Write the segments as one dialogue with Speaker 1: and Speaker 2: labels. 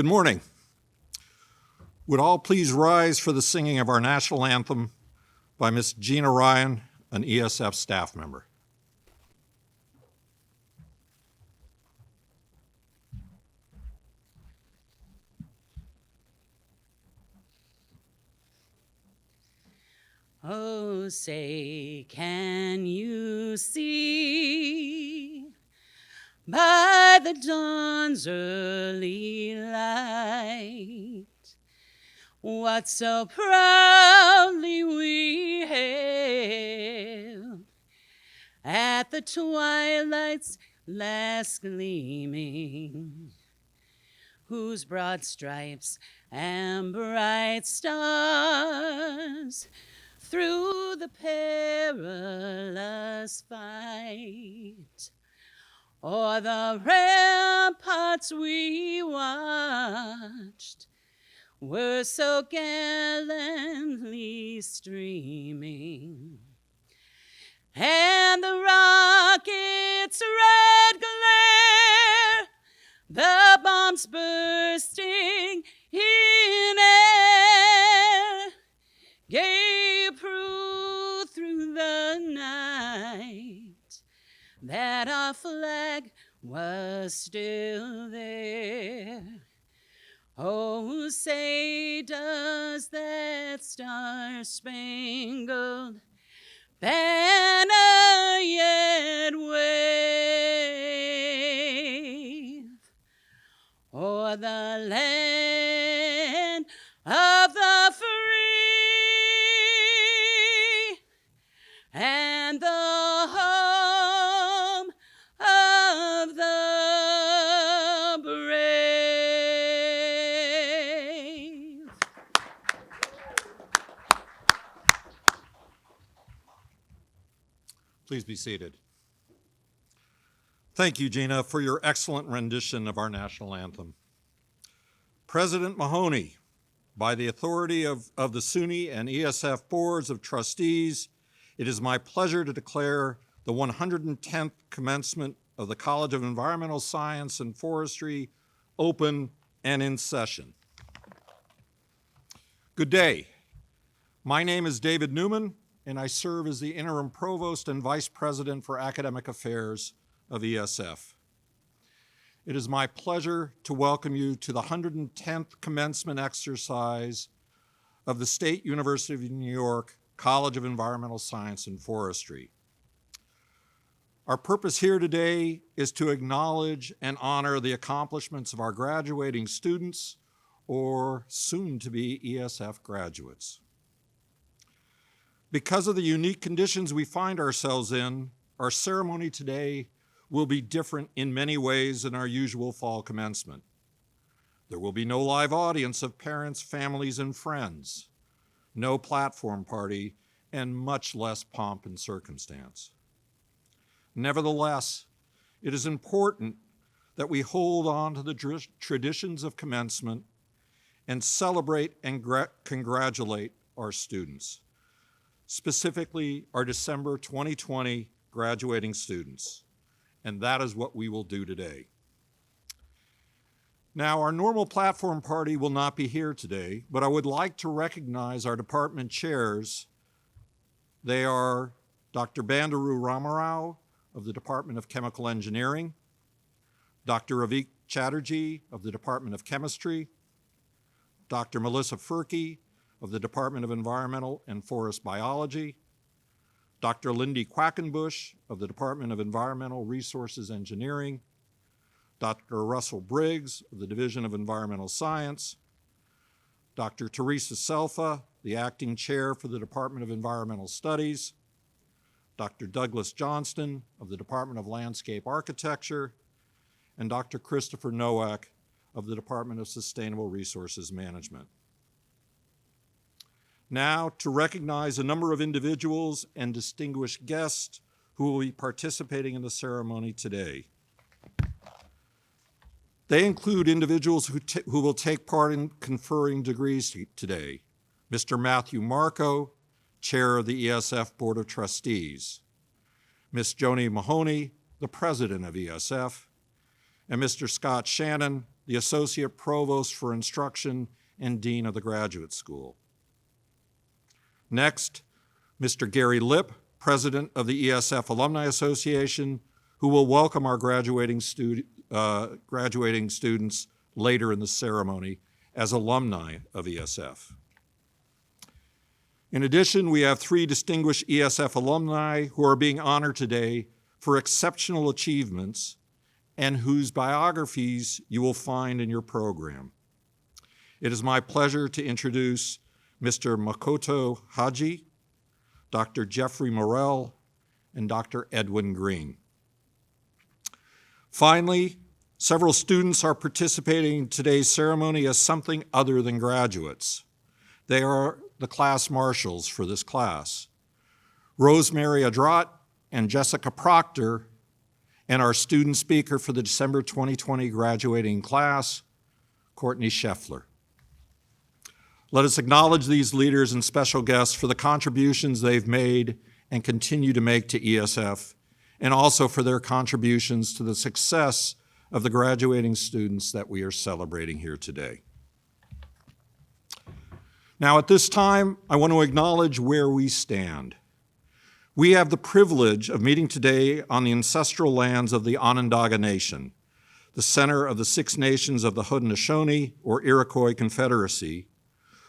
Speaker 1: Good morning. Would all please rise for the singing of our national anthem by Miss Gina Ryan, an ESF staff member.
Speaker 2: Oh, say, can you see by the dawn's early light what so proudly we hailed at the twilight's last gleaming, whose broad stripes and bright stars through the perilous fight o'er the ramparts we watched were so gallantly streaming, and the rocket's red glare, the bombs bursting in air, gave proof through the night that our flag was still there. Oh, say, does that star-spangled banner yet wave o'er the land of the free and the home of the brave?
Speaker 1: Please be seated. Thank you, Gina, for your excellent rendition of our national anthem. President Mahoney, by the authority of the SUNY and ESF boards of trustees, it is my pleasure to declare the 110th commencement of the College of Environmental Science and Forestry open and in session. Good day. My name is David Newman, and I serve as the interim provost and vice president for academic affairs of ESF. It is my pleasure to welcome you to the 110th commencement exercise of the State University of New York College of Environmental Science and Forestry. Our purpose here today is to acknowledge and honor the accomplishments of our graduating students or soon-to-be ESF graduates. Because of the unique conditions we find ourselves in, our ceremony today will be different in many ways than our usual fall commencement. There will be no live audience of parents, families, and friends, no platform party, and much less pomp and circumstance. Nevertheless, it is important that we hold on to the traditions of commencement and celebrate and congratulate our students, specifically our December 2020 graduating students. And that is what we will do today. Now, our normal platform party will not be here today, but I would like to recognize our department chairs. They are Dr. Bandaru Ramarao of the Department of Chemical Engineering, Dr. Ravik Chatterjee of the Department of Chemistry, Dr. Melissa Furkey of the Department of Environmental and Forest Biology, Dr. Lindy Quackenbush of the Department of Environmental Resources Engineering, Dr. Russell Briggs of the Division of Environmental Science, Dr. Teresa Selfa, the acting chair for the Department of Environmental Studies, Dr. Douglas Johnston of the Department of Landscape Architecture, and Dr. Christopher Nowak of the Department of Sustainable Resources Management. Now, to recognize a number of individuals and distinguished guests who will be participating in the ceremony today. They include individuals who will take part in conferring degrees today. Mr. Matthew Marco, Chair of the ESF Board of Trustees. Ms. Joni Mahoney, the President of ESF. and Mr. Scott Shannon, the Associate Provost for Instruction and Dean of the Graduate School. Next, Mr. Gary Lipp, President of the ESF Alumni Association, who will welcome our graduating students later in the ceremony as alumni of ESF. In addition, we have 3 distinguished ESF alumni who are being honored today for exceptional achievements and whose biographies you will find in your program. It is my pleasure to introduce Mr. Makoto Haji, Dr. Jeffrey Morell, and Dr. Edwin Green. Finally, several students are participating in today's ceremony as something other than graduates. They are the class marshals for this class, Rosemary Adrat and Jessica Proctor, and our student speaker for the December 2020 graduating class, Courtney Scheffler. Let us acknowledge these leaders and special guests for the contributions they've made and continue to make to ESF, and also for their contributions to the success of the graduating students that we are celebrating here today. Now, at this time, I want to acknowledge where we stand. We have the privilege of meeting today on the ancestral lands of the Onondaga Nation, the center of the 6 nations of the Haudenosaunee, or Iroquois Confederacy,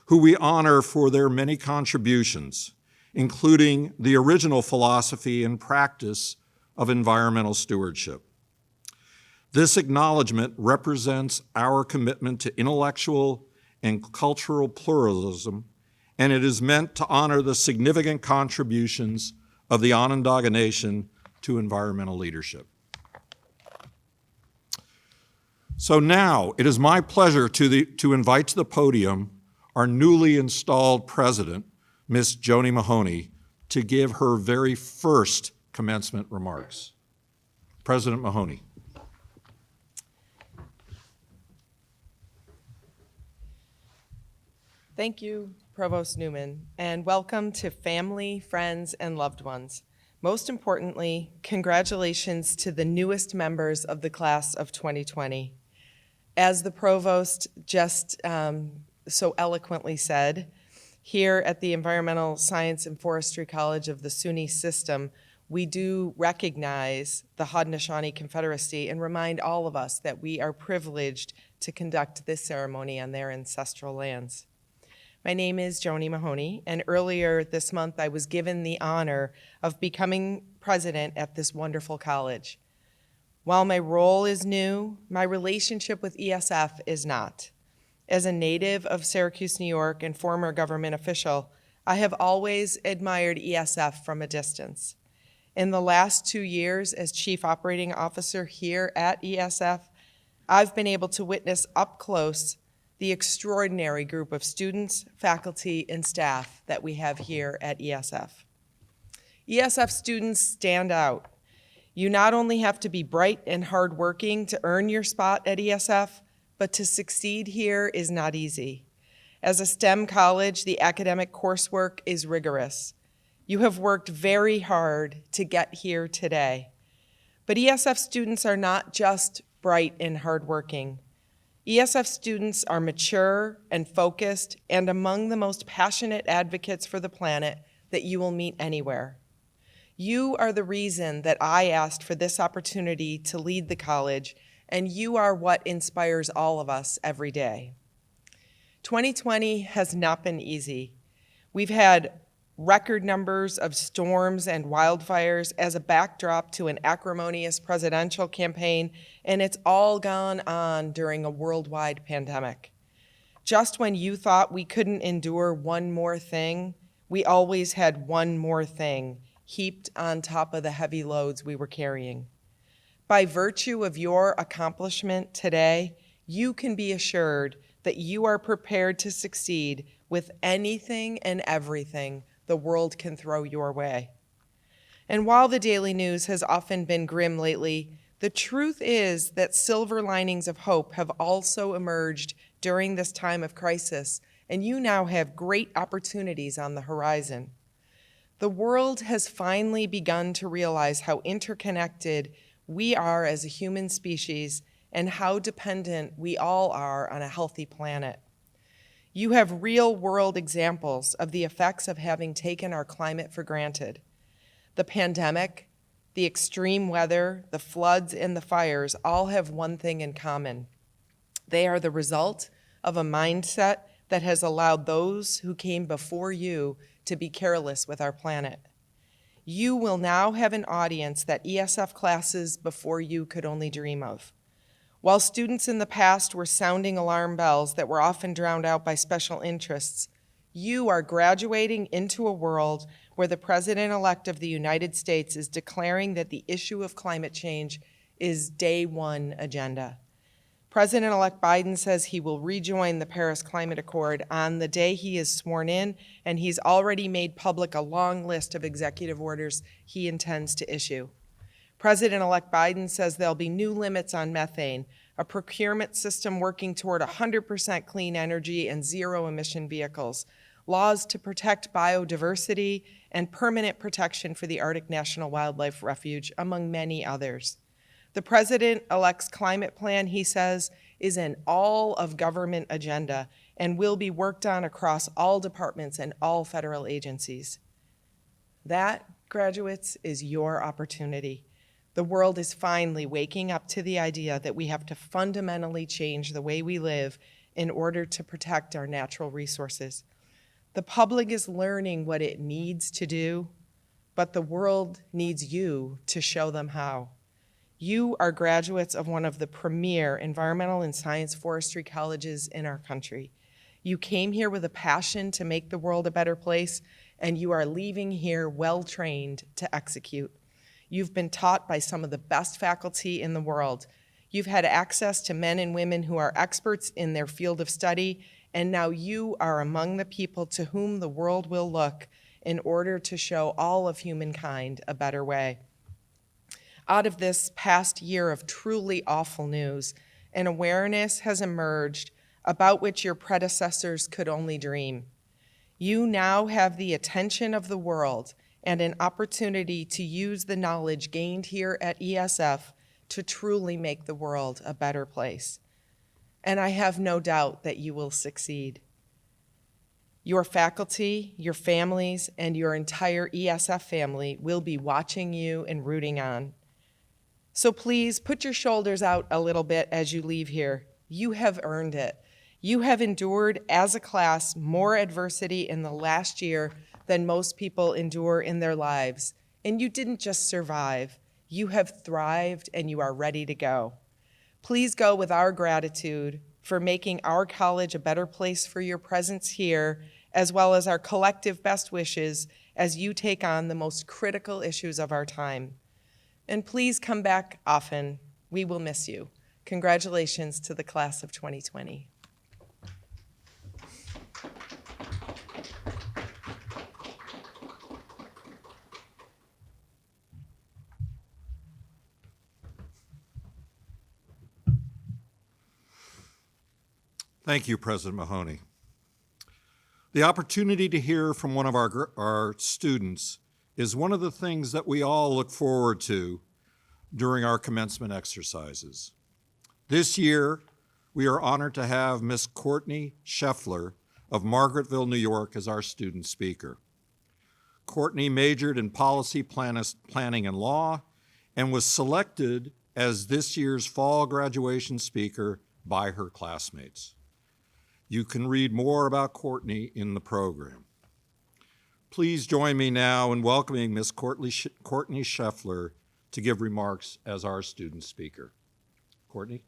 Speaker 1: who we honor for their many contributions, including the original philosophy and practice of environmental stewardship. This acknowledgement represents our commitment to intellectual and cultural pluralism, and it is meant to honor the significant contributions of the Onondaga Nation to environmental leadership. So now, it is my pleasure to invite to the podium our newly installed president, Ms. Joni Mahoney, to give her very first commencement remarks. President Mahoney.
Speaker 3: Thank you, Provost Newman, and welcome to family, friends, and loved ones. Most importantly, congratulations to the newest members of the class of 2020. As the Provost just so eloquently said, here at the Environmental Science and Forestry College of the SUNY system, we do recognize the Haudenosaunee Confederacy and remind all of us that we are privileged to conduct this ceremony on their ancestral lands. My name is Joni Mahoney, and earlier this month I was given the honor of becoming president at this wonderful college. While my role is new, my relationship with ESF is not. As a native of Syracuse, New York, and former government official, I have always admired ESF from a distance. In the last 2 years as Chief Operating Officer here at ESF, I've been able to witness up close the extraordinary group of students, faculty, and staff that we have here at ESF. ESF students stand out. You not only have to be bright and hardworking to earn your spot at ESF, but to succeed here is not easy. As a STEM college, the academic coursework is rigorous. You have worked very hard to get here today. But ESF students are not just bright and hardworking. ESF students are mature and focused and among the most passionate advocates for the planet that you will meet anywhere. You are the reason that I asked for this opportunity to lead the college, and you are what inspires all of us every day. 2020 has not been easy. We've had record numbers of storms and wildfires as a backdrop to an acrimonious presidential campaign, and it's all gone on during a worldwide pandemic. Just when you thought we couldn't endure one more thing, we always had one more thing heaped on top of the heavy loads we were carrying. By virtue of your accomplishment today, you can be assured that you are prepared to succeed with anything and everything the world can throw your way. And while the daily news has often been grim lately, the truth is that silver linings of hope have also emerged during this time of crisis, and you now have great opportunities on the horizon. The world has finally begun to realize how interconnected we are as a human species and how dependent we all are on a healthy planet. You have real-world examples of the effects of having taken our climate for granted. The pandemic, the extreme weather, the floods, and the fires all have one thing in common. They are the result of a mindset that has allowed those who came before you to be careless with our planet. You will now have an audience that ESF classes before you could only dream of. While students in the past were sounding alarm bells that were often drowned out by special interests, you are graduating into a world where the President-elect of the United States is declaring that the issue of climate change is day one agenda. President-elect Biden says he will rejoin the Paris Climate Accord on the day he is sworn in, and he's already made public a long list of executive orders he intends to issue. President-elect Biden says there'll be new limits on methane, a procurement system working toward 100% clean energy and zero-emission vehicles, laws to protect biodiversity, and permanent protection for the Arctic National Wildlife Refuge, among many others. The President-elect's climate plan, he says, is an all-of-government agenda and will be worked on across all departments and all federal agencies. That, graduates, is your opportunity. The world is finally waking up to the idea that we have to fundamentally change the way we live in order to protect our natural resources. The public is learning what it needs to do, but the world needs you to show them how. You are graduates of one of the premier environmental and science forestry colleges in our country. You came here with a passion to make the world a better place, and you are leaving here well-trained to execute. You've been taught by some of the best faculty in the world. You've had access to men and women who are experts in their field of study, and now you are among the people to whom the world will look in order to show all of humankind a better way. Out of this past year of truly awful news, an awareness has emerged about which your predecessors could only dream. You now have the attention of the world and an opportunity to use the knowledge gained here at ESF to truly make the world a better place. And I have no doubt that you will succeed. Your faculty, your families, and your entire ESF family will be watching you and rooting on. So please put your shoulders out a little bit as you leave here. You have earned it. You have endured as a class more adversity in the last year than most people endure in their lives. And you didn't just survive. You have thrived and you are ready to go. Please go with our gratitude for making our college a better place for your presence here, as well as our collective best wishes as you take on the most critical issues of our time. And please come back often. We will miss you. Congratulations to the class of 2020.
Speaker 1: Thank you, President Mahoney. The opportunity to hear from one of our students is one of the things that we all look forward to during our commencement exercises. This year, we are honored to have Ms. Courtney Scheffler of Margaretville, New York, as our student speaker. Courtney majored in policy planning and law and was selected as this year's fall graduation speaker by her classmates. You can read more about Courtney in the program. Please join me now in welcoming Ms. Courtney Scheffler to give remarks as our student speaker. Courtney?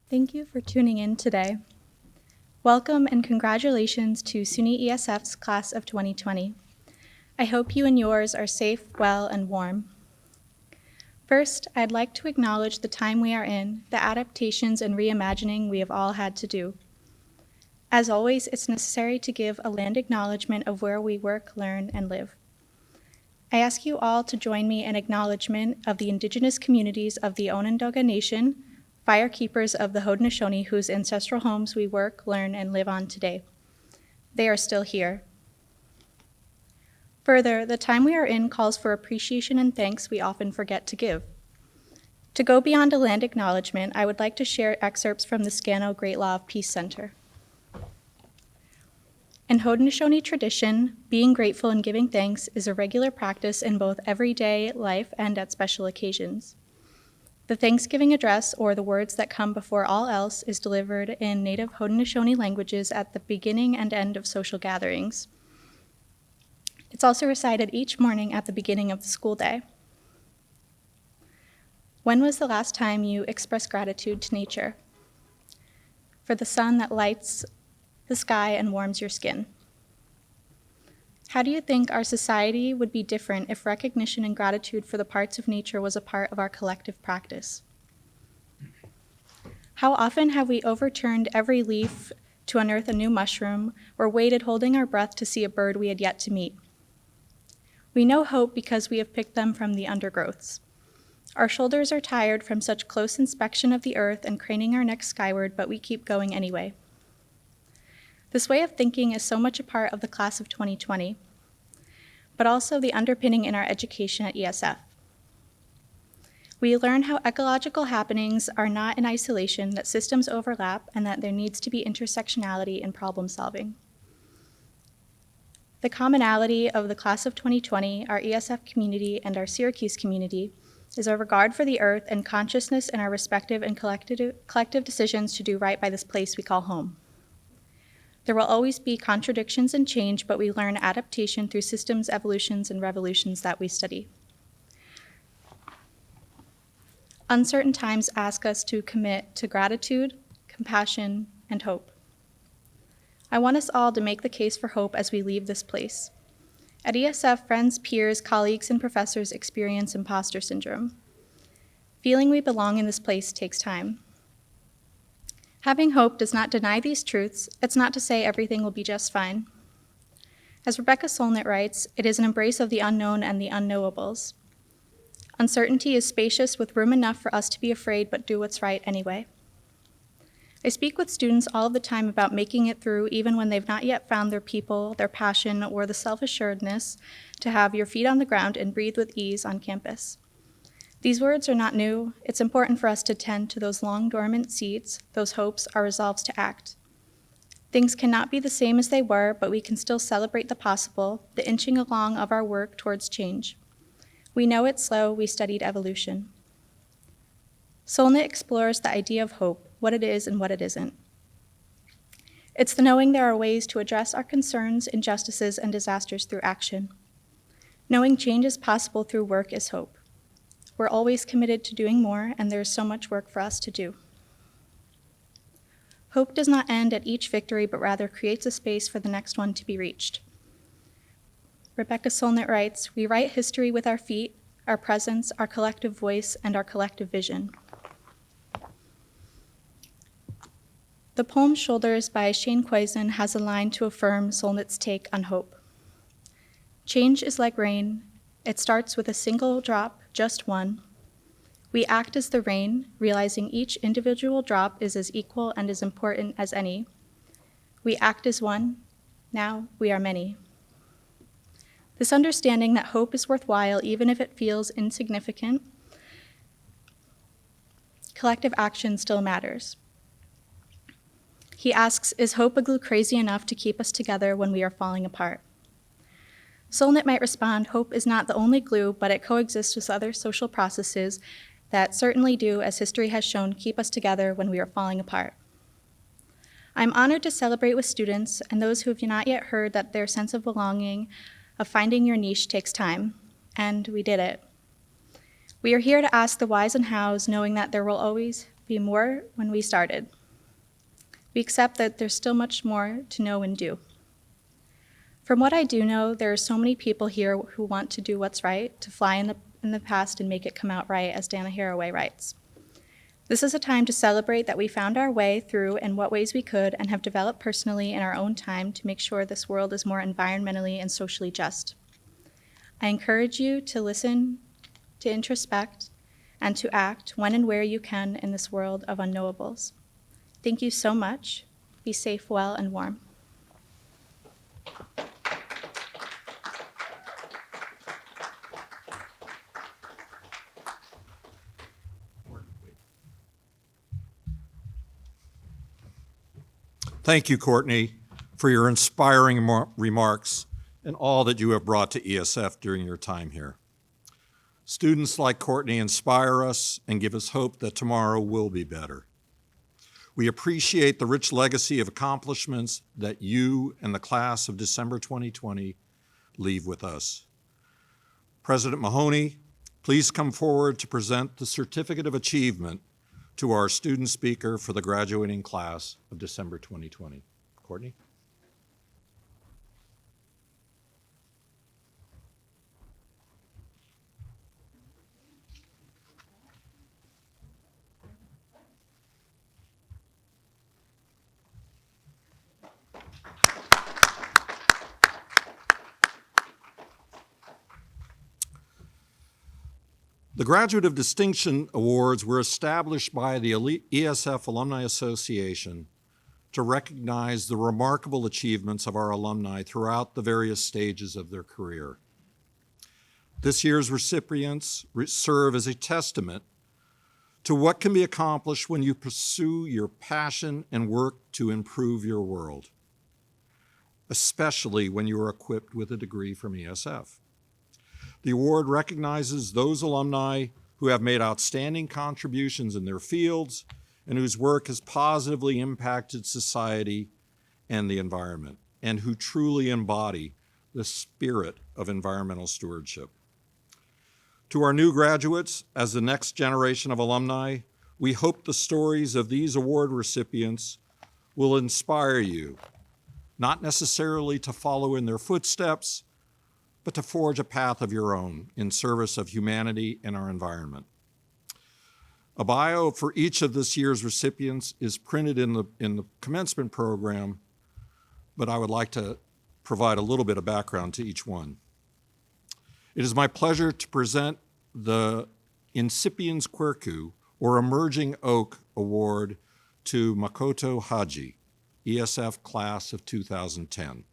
Speaker 4: Thank you for tuning in today. Welcome and congratulations to SUNY ESF's class of 2020. I hope you and yours are safe, well, and warm. First, I'd like to acknowledge the time we are in, the adaptations and reimagining we have all had to do. As always, it's necessary to give a land acknowledgement of where we work, learn, and live. I ask you all to join me in acknowledgement of the indigenous communities of the Onondaga Nation, firekeepers of the Haudenosaunee whose ancestral homes we work, learn, and live on today. They are still here. Further, the time we are in calls for appreciation and thanks we often forget to give. To go beyond a land acknowledgement, I would like to share excerpts from the Scano Great Law of Peace Center. In Haudenosaunee tradition, being grateful and giving thanks is a regular practice in both everyday life and at special occasions. The Thanksgiving address, or the words that come before all else, is delivered in native Haudenosaunee languages at the beginning and end of social gatherings. It's also recited each morning at the beginning of the school day. When was the last time you expressed gratitude to nature? For the sun that lights the sky and warms your skin. How do you think our society would be different if recognition and gratitude for the parts of nature was a part of our collective practice? How often have we overturned every leaf to unearth a new mushroom, or waited holding our breath to see a bird we had yet to meet? We know hope because we have picked them from the undergrowths. Our shoulders are tired from such close inspection of the earth and craning our necks skyward, but we keep going anyway. This way of thinking is so much a part of the class of 2020, but also the underpinning in our education at ESF. We learn how ecological happenings are not in isolation, that systems overlap, and that there needs to be intersectionality in problem solving. The commonality of the class of 2020, our ESF community, and our Syracuse community is our regard for the earth and consciousness in our respective and collective decisions to do right by this place we call home. There will always be contradictions and change, but we learn adaptation through systems, evolutions, and revolutions that we study. Uncertain times ask us to commit to gratitude, compassion, and hope. I want us all to make the case for hope as we leave this place. At ESF, friends, peers, colleagues, and professors experience imposter syndrome. Feeling we belong in this place takes time. Having hope does not deny these truths. It's not to say everything will be just fine. As Rebecca Solnit writes, it is an embrace of the unknown and the unknowables. Uncertainty is spacious with room enough for us to be afraid but do what's right anyway. I speak with students all of the time about making it through even when they've not yet found their people, their passion, or the self-assuredness to have your feet on the ground and breathe with ease on campus. These words are not new. It's important for us to tend to those long dormant seeds, those hopes, our resolves to act. Things cannot be the same as they were, but we can still celebrate the possible, the inching along of our work towards change. We know it's slow, we studied evolution. Solnit explores the idea of hope, what it is and what it isn't. It's the knowing there are ways to address our concerns, injustices, and disasters through action. Knowing change is possible through work is hope. We're always committed to doing more, and there is so much work for us to do. Hope does not end at each victory, but rather creates a space for the next one to be reached. Rebecca Solnit writes, "We write history with our feet, our presence, our collective voice, and our collective vision." The poem Shoulders by Shane Quaison has a line to affirm Solnit's take on hope. Change is like rain. It starts with a single drop, just one. We act as the rain, realizing each individual drop is as equal and as important as any. We act as one. Now we are many. This understanding that hope is worthwhile, even if it feels insignificant, collective action still matters. He asks, is hope a glue crazy enough to keep us together when we are falling apart? Solnit might respond, hope is not the only glue, but it coexists with other social processes that certainly do, as history has shown, keep us together when we are falling apart. I'm honored to celebrate with students and those who have not yet heard that their sense of belonging, of finding your niche takes time, and we did it. We are here to ask the whys and hows, knowing that there will always be more when we started. We accept that there's still much more to know and do. From what I do know, there are so many people here who want to do what's right, to fly in the past and make it come out right, as Dana Haraway writes. This is a time to celebrate that we found our way through in what ways we could and have developed personally in our own time to make sure this world is more environmentally and socially just. I encourage you to listen, to introspect, and to act when and where you can in this world of unknowables. Thank you so much. Be safe, well, and warm.
Speaker 1: Thank you, Courtney, for your inspiring remarks and all that you have brought to ESF during your time here. Students like Courtney inspire us and give us hope that tomorrow will be better. We appreciate the rich legacy of accomplishments that you and the class of December 2020 leave with us. President Mahoney, please come forward to present the Certificate of Achievement to our student speaker for the graduating class of December 2020. Courtney? The Graduate of Distinction Awards were established by the ESF Alumni Association to recognize the remarkable achievements of our alumni throughout the various stages of their career. This year's recipients serve as a testament to what can be accomplished when you pursue your passion and work to improve your world, especially when you are equipped with a degree from ESF. The award recognizes those alumni who have made outstanding contributions in their fields and whose work has positively impacted society and the environment, and who truly embody the spirit of environmental stewardship. To our new graduates, as the next generation of alumni, we hope the stories of these award recipients will inspire you, not necessarily to follow in their footsteps, but to forge a path of your own in service of humanity and our environment. A bio for each of this year's recipients is printed in the commencement program, but I would like to provide a little bit of background to each one. It is my pleasure to present the Incipiens Quirku, or Emerging Oak Award, to Makoto Haji, ESF class of 2010.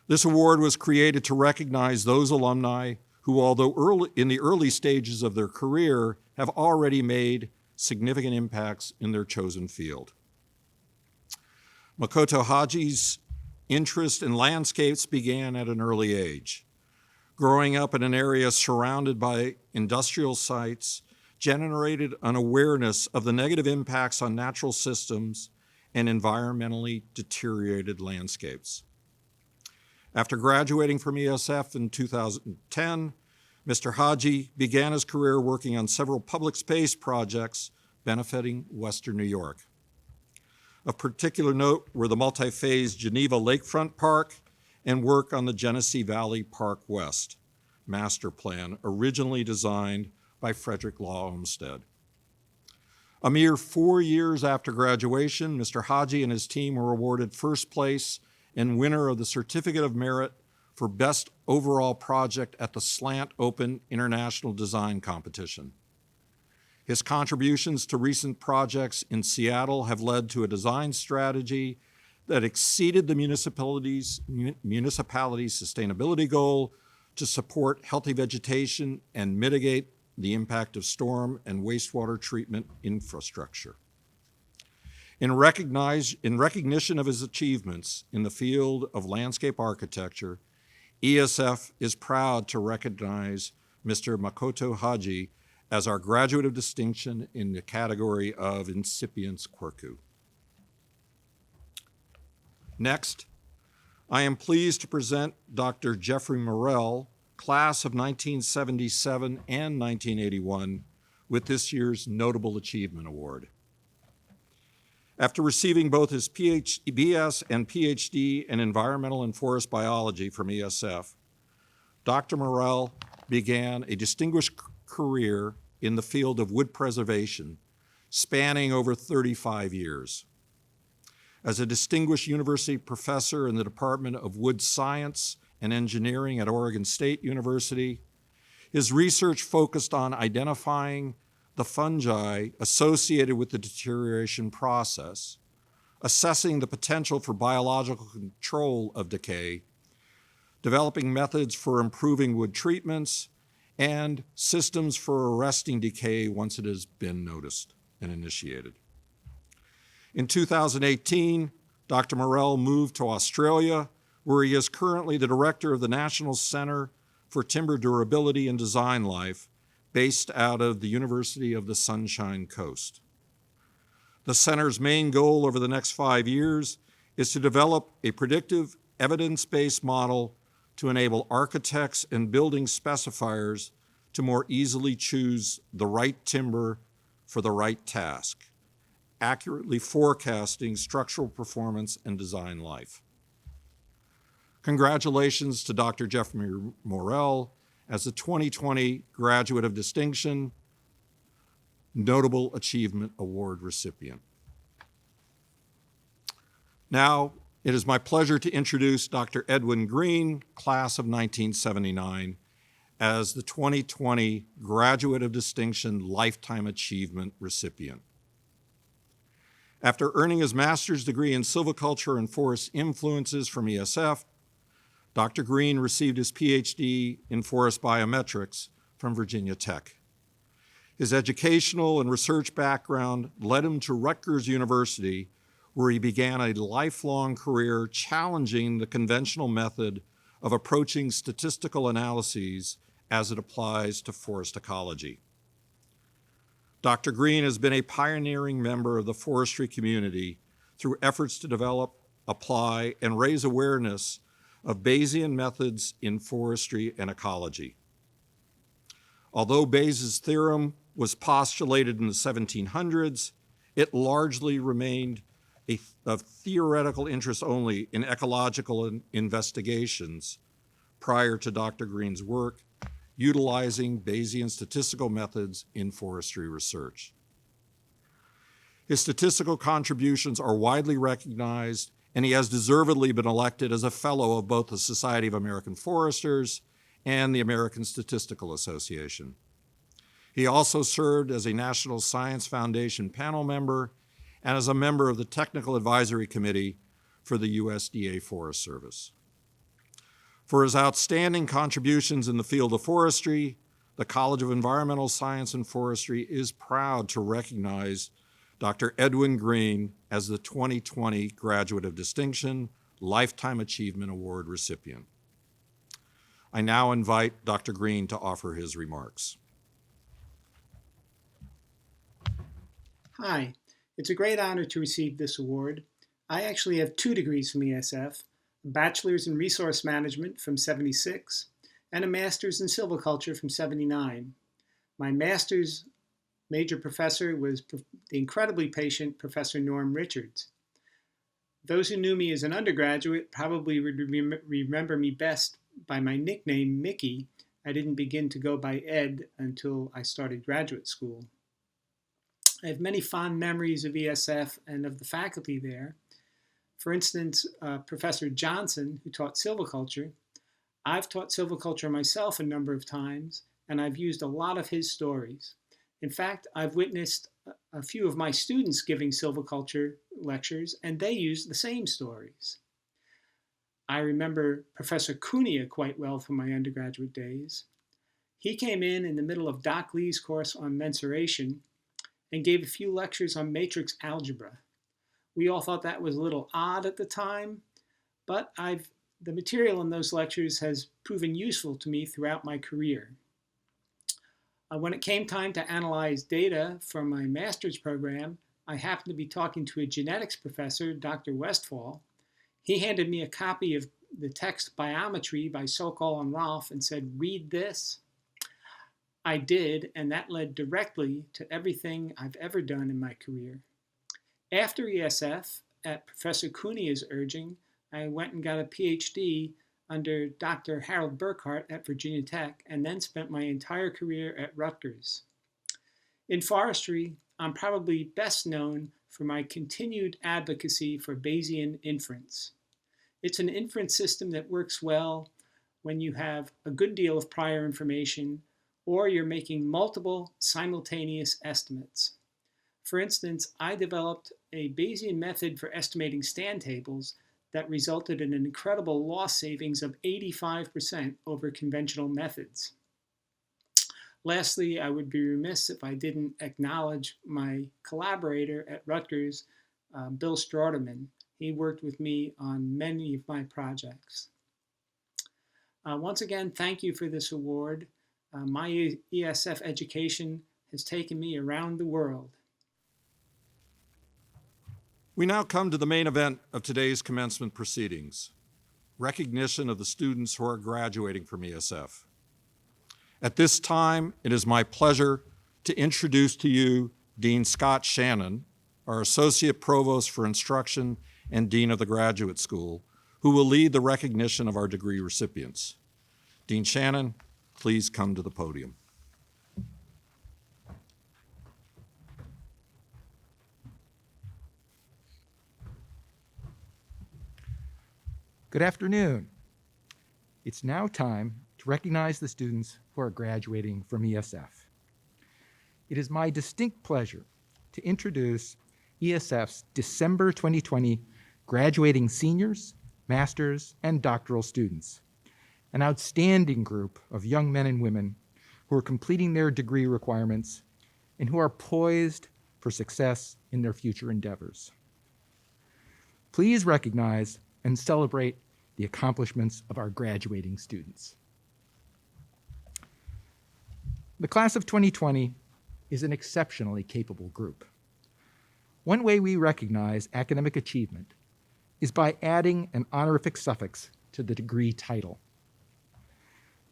Speaker 1: This award was created to recognize those alumni who, although in the early stages of their career, have already made significant impacts in their chosen field. Makoto Haji's interest in landscapes began at an early age. Growing up in an area surrounded by industrial sites generated an awareness of the negative impacts on natural systems and environmentally deteriorated landscapes. After graduating from ESF in 2010, Mr. Haji began his career working on several public space projects benefiting Western New York. Of particular note were the multi-phase Geneva Lakefront Park and work on the Genesee Valley Park West master plan, originally designed by Frederick Law Olmsted. A mere 4 years after graduation, Mr. Haji and his team were awarded first place and winner of the Certificate of Merit for Best Overall Project at the Slant Open International Design Competition. His contributions to recent projects in Seattle have led to a design strategy that exceeded the municipality's sustainability goal to support healthy vegetation and mitigate the impact of storm and wastewater treatment infrastructure. In recognition of his achievements in the field of landscape architecture, ESF is proud to recognize Mr. Makoto Haji as our graduate of distinction in the category of Incipiens Quirku. Next, I am pleased to present Dr. Jeffrey Morrell, class of 1977 and 1981, with this year's Notable Achievement Award. After receiving both his BS and PhD in environmental and forest biology from ESF, Dr. Morrell began a distinguished career in the field of wood preservation, spanning over 35 years. As a distinguished university professor in the Department of Wood Science and Engineering at Oregon State University, his research focused on identifying the fungi associated with the deterioration process, assessing the potential for biological control of decay, developing methods for improving wood treatments, and systems for arresting decay once it has been noticed and initiated. In 2018, Dr. Morell moved to Australia, where he is currently the director of the National Center for Timber Durability and Design Life, based out of the University of the Sunshine Coast. The center's main goal over the next 5 years is to develop a predictive, evidence-based model to enable architects and building specifiers to more easily choose the right timber for the right task, accurately forecasting structural performance and design life. Congratulations to Dr. Jeffrey Morell as the 2020 Graduate of Distinction Notable Achievement Award recipient. Now, it is my pleasure to introduce Dr. Edwin Green, class of 1979, as the 2020 Graduate of Distinction Lifetime Achievement recipient. After earning his master's degree in silviculture and forest influences from ESF, Dr. Green received his PhD in forest biometrics from Virginia Tech. His educational and research background led him to Rutgers University, where he began a lifelong career challenging the conventional method of approaching statistical analyses as it applies to forest ecology. Dr. Green has been a pioneering member of the forestry community through efforts to develop, apply, and raise awareness of Bayesian methods in forestry and ecology. Although Bayes' theorem was postulated in the 1700s, it largely remained of theoretical interest only in ecological investigations prior to Dr. Green's work utilizing Bayesian statistical methods in forestry research. His statistical contributions are widely recognized, and he has deservedly been elected as a fellow of both the Society of American Foresters and the American Statistical Association. He also served as a National Science Foundation panel member and as a member of the Technical Advisory Committee for the USDA Forest Service. For his outstanding contributions in the field of forestry, the College of Environmental Science and Forestry is proud to recognize Dr. Edwin Green as the 2020 Graduate of Distinction Lifetime Achievement Award recipient. I now invite Dr. Green to offer his remarks.
Speaker 5: Hi, it's a great honor to receive this award. I actually have 2 degrees from ESF, a bachelor's in resource management from '76 and a master's in silviculture from '79. My master's major professor was the incredibly patient Professor Norm Richards. Those who knew me as an undergraduate probably would remember me best by my nickname, Mickey. I didn't begin to go by Ed until I started graduate school. I have many fond memories of ESF and of the faculty there. For instance, Professor Johnson, who taught silviculture. I've taught silviculture myself a number of times, and I've used a lot of his stories. In fact, I've witnessed a few of my students giving silviculture lectures, and they used the same stories. I remember Professor Cunha quite well from my undergraduate days. He came in the middle of Doc Lee's course on mensuration and gave a few lectures on matrix algebra. We all thought that was a little odd at the time, but the material in those lectures has proven useful to me throughout my career. When it came time to analyze data for my master's program, I happened to be talking to a genetics professor, Dr. Westphal. He handed me a copy of the text Biometry by Sokol and Rolfe and said, "Read this." I did, and that led directly to everything I've ever done in my career. After ESF, at Professor Cunha's urging, I went and got a PhD under Dr. Harold Burkhart at Virginia Tech, and then spent my entire career at Rutgers. In forestry, I'm probably best known for my continued advocacy for Bayesian inference. It's an inference system that works well when you have a good deal of prior information or you're making multiple simultaneous estimates. For instance, I developed a Bayesian method for estimating stand tables that resulted in an incredible loss savings of 85% over conventional methods. Lastly, I would be remiss if I didn't acknowledge my collaborator at Rutgers, Bill Stroderman. He worked with me on many of my projects. Once again, thank you for this award. My ESF education has taken me around the world.
Speaker 1: We now come to the main event of today's commencement proceedings, recognition of the students who are graduating from ESF. At this time, it is my pleasure to introduce to you Dean Scott Shannon, our Associate Provost for Instruction and Dean of the Graduate School, who will lead the recognition of our degree recipients. Dean Shannon, please come to the podium.
Speaker 6: Good afternoon. It's now time to recognize the students who are graduating from ESF. It is my distinct pleasure to introduce ESF's December 2020 graduating seniors, masters, and doctoral students, an outstanding group of young men and women who are completing their degree requirements and who are poised for success in their future endeavors. Please recognize and celebrate the accomplishments of our graduating students. The class of 2020 is an exceptionally capable group. One way we recognize academic achievement is by adding an honorific suffix to the degree title.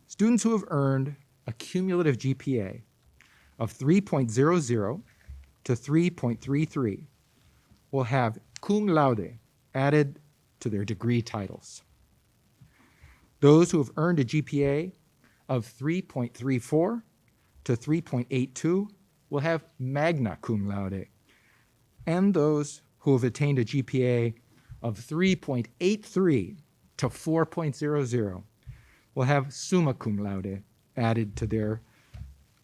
Speaker 6: Students who have earned a cumulative GPA of 3.00 to 3.33 will have cum laude added to their degree titles. Those who have earned a GPA of 3.34 to 3.82 will have magna cum laude, and those who have attained a GPA of 3.83 to 4.00 will have summa cum laude added to their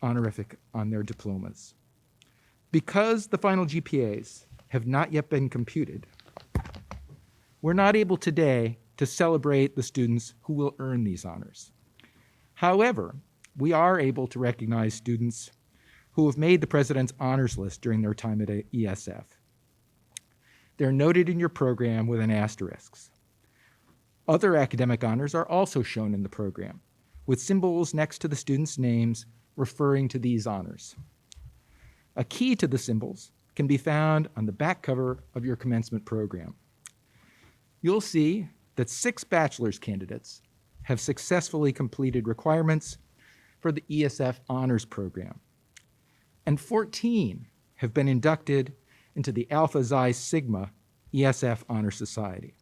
Speaker 6: honorific on their diplomas. Because the final GPAs have not yet been computed, we're not able today to celebrate the students who will earn these honors. However, we are able to recognize students who have made the President's Honors List during their time at ESF. They're noted in your program with an asterisk. Other academic honors are also shown in the program, with symbols next to the students' names referring to these honors. A key to the symbols can be found on the back cover of your commencement program. You'll see that 6 bachelor's candidates have successfully completed requirements for the ESF Honors Program, and 14 have been inducted into the Alpha Xi Sigma ESF Honor Society.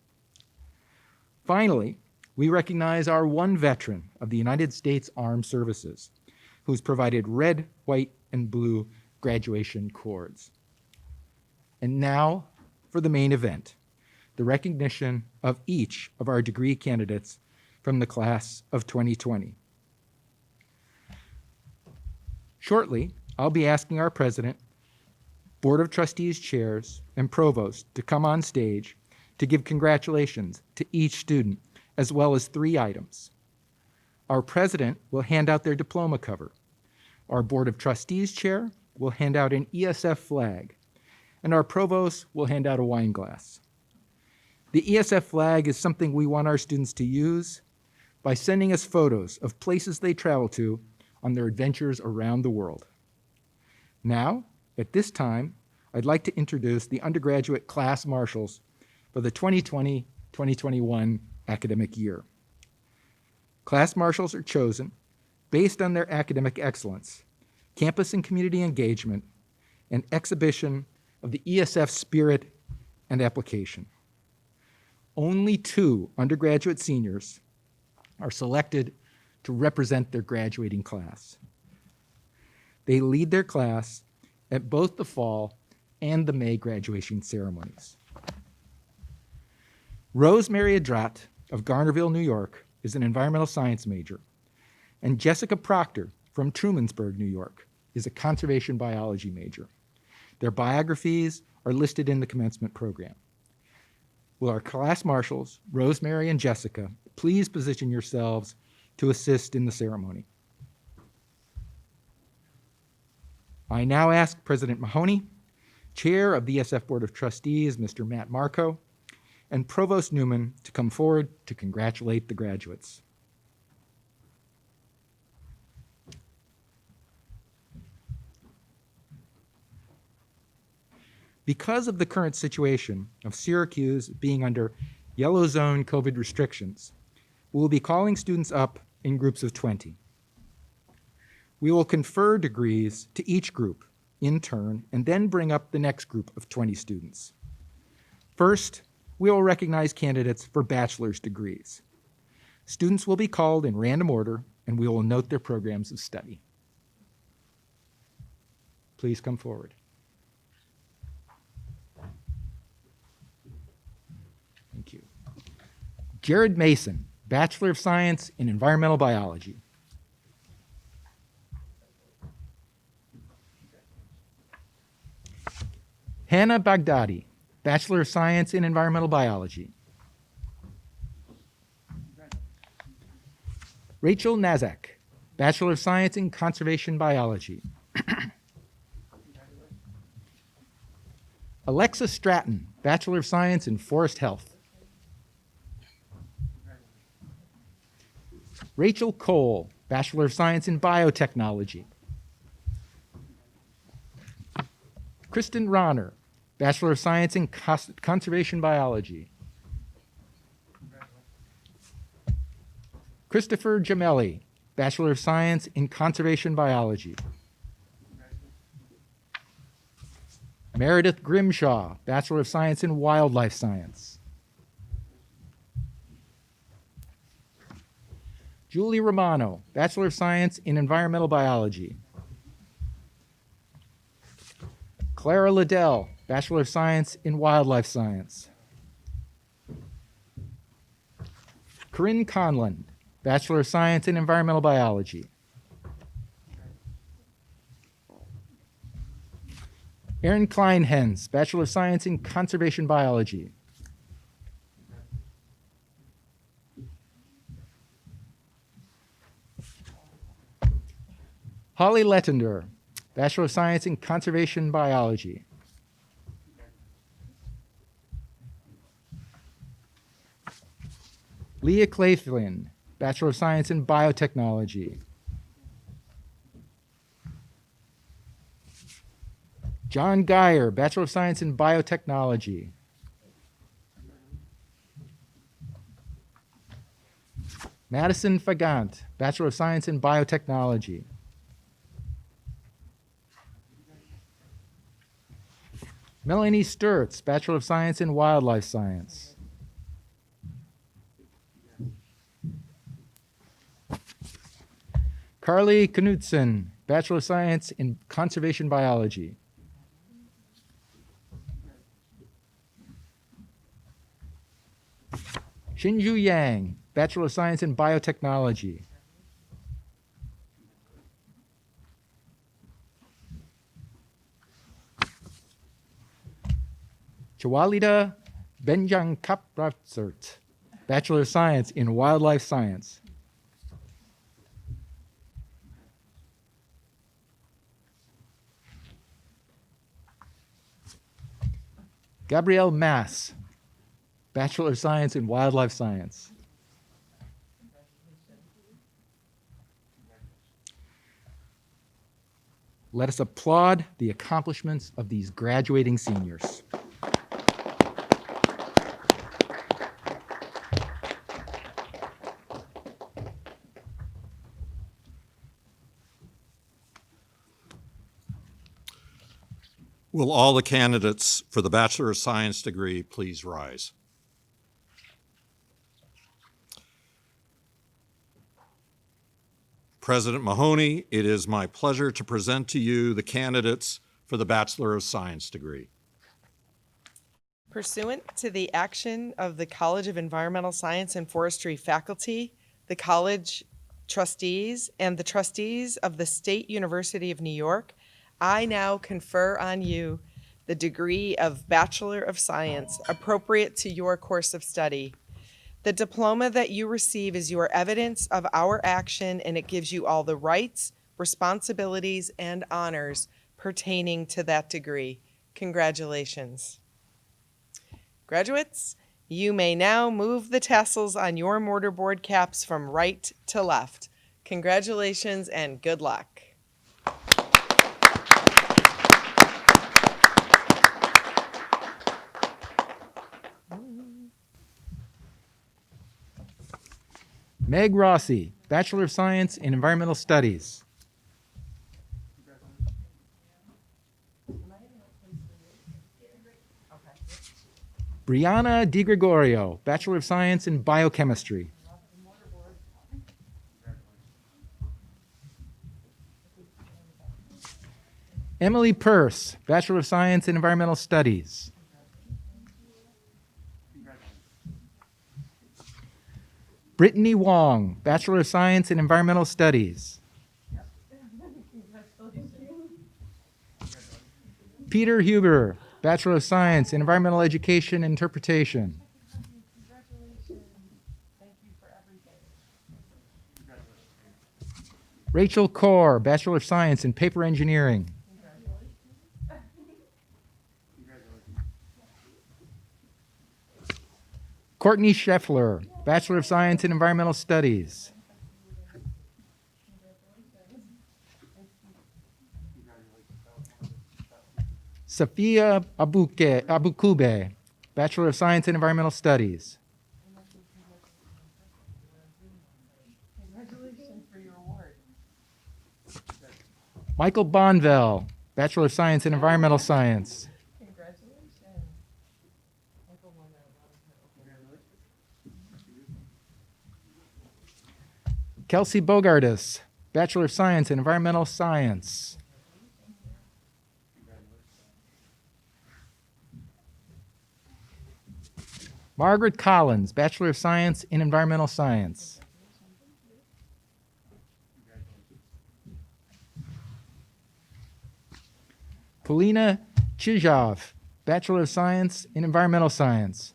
Speaker 6: Finally, we recognize our one veteran of the United States Armed Services who's provided red, white, and blue graduation cords. And now for the main event, the recognition of each of our degree candidates from the class of 2020. Shortly, I'll be asking our president, Board of Trustees chairs, and provost to come on stage to give congratulations to each student, as well as 3 items. Our president will hand out their diploma cover. Our Board of Trustees chair will hand out an ESF flag, and our provost will hand out a wine glass. The ESF flag is something we want our students to use by sending us photos of places they travel to on their adventures around the world. Now, at this time, I'd like to introduce the undergraduate class marshals for the 2020-2021 academic year. Class marshals are chosen based on their academic excellence, campus and community engagement, and exhibition of the ESF spirit and application. Only 2 undergraduate seniors are selected to represent their graduating class. They lead their class at both the fall and the May graduation ceremonies. Rosemary Adrat of Garnerville, New York, is an environmental science major, and Jessica Proctor from Trumansburg, New York, is a conservation biology major. Their biographies are listed in the commencement program. Will our class marshals, Rosemary and Jessica, please position yourselves to assist in the ceremony. I now ask President Mahoney Chair of the ESF Board of Trustees, Mr. Matt Marco, and Provost Newman to come forward to congratulate the graduates. Because of the current situation of Syracuse being under yellow zone COVID restrictions, we will be calling students up in groups of 20. We will confer degrees to each group in turn and then bring up the next group of 20 students. First, we will recognize candidates for bachelor's degrees. Students will be called in random order and we will note their programs of study. Please come forward. Thank you. Jared Mason, Bachelor of Science in Environmental Biology. Hannah Baghdadi, Bachelor of Science in Environmental Biology. Rachel Nazak, Bachelor of Science in Conservation Biology. Alexa Stratton, Bachelor of Science in Forest Health. Rachel Cole, Bachelor of Science in Biotechnology. Kristen Ronner, Bachelor of Science in Conservation Biology. Christopher Gemelli, Bachelor of Science in Conservation Biology. Meredith Grimshaw, Bachelor of Science in Wildlife Science. Julie Romano, Bachelor of Science in Environmental Biology. Clara Liddell, Bachelor of Science in Wildlife Science. Corinne Conlon, Bachelor of Science in Environmental Biology. Erin Kleinhens, Bachelor of Science in Conservation Biology. Holly Lettender, Bachelor of Science in Conservation Biology. Leah Clayflin, Bachelor of Science in Biotechnology. John Geyer, Bachelor of Science in Biotechnology. Madison Fagant, Bachelor of Science in Biotechnology. Melanie Sturtz, Bachelor of Science in Wildlife Science. Carly Knudsen, Bachelor of Science in Conservation Biology. Shinju Yang, Bachelor of Science in Biotechnology. Chawalida Benjang Kapratsert, Bachelor of Science in Wildlife Science. Gabrielle Mass, Bachelor of Science in Wildlife Science. Let us applaud the accomplishments of these graduating seniors.
Speaker 1: Will all the candidates for the Bachelor of Science degree please rise? President Mahoney, it is my pleasure to present to you the candidates for the Bachelor of Science degree.
Speaker 3: Pursuant to the action of the College of Environmental Science and Forestry faculty, the college trustees, and the trustees of the State University of New York, I now confer on you the degree of Bachelor of Science appropriate to your course of study. The diploma that you receive is your evidence of our action, and it gives you all the rights, responsibilities, and honors pertaining to that degree. Congratulations. Graduates, you may now move the tassels on your mortarboard caps from right to left. Congratulations and good luck.
Speaker 6: Meg Rossi, Bachelor of Science in Environmental Studies. Brianna DiGregorio, Bachelor of Science in Biochemistry. Emily Purse, Bachelor of Science in Environmental Studies. Brittany Wong, Bachelor of Science in Environmental Studies. Peter Huber, Bachelor of Science in Environmental Education and Interpretation. Rachel Kaur, Bachelor of Science in Paper Engineering. Courtney Scheffler, Bachelor of Science in Environmental Studies. Safia Abukube, Bachelor of Science in Environmental Studies.
Speaker 3: Congratulations for your award.
Speaker 6: Michael Bonville, Bachelor of Science in Environmental Science.
Speaker 3: Congratulations.
Speaker 6: Kelsey Bogardus, Bachelor of Science in Environmental Science. Margaret Collins, Bachelor of Science in Environmental Science. Polina Chizhov, Bachelor of Science in Environmental Science.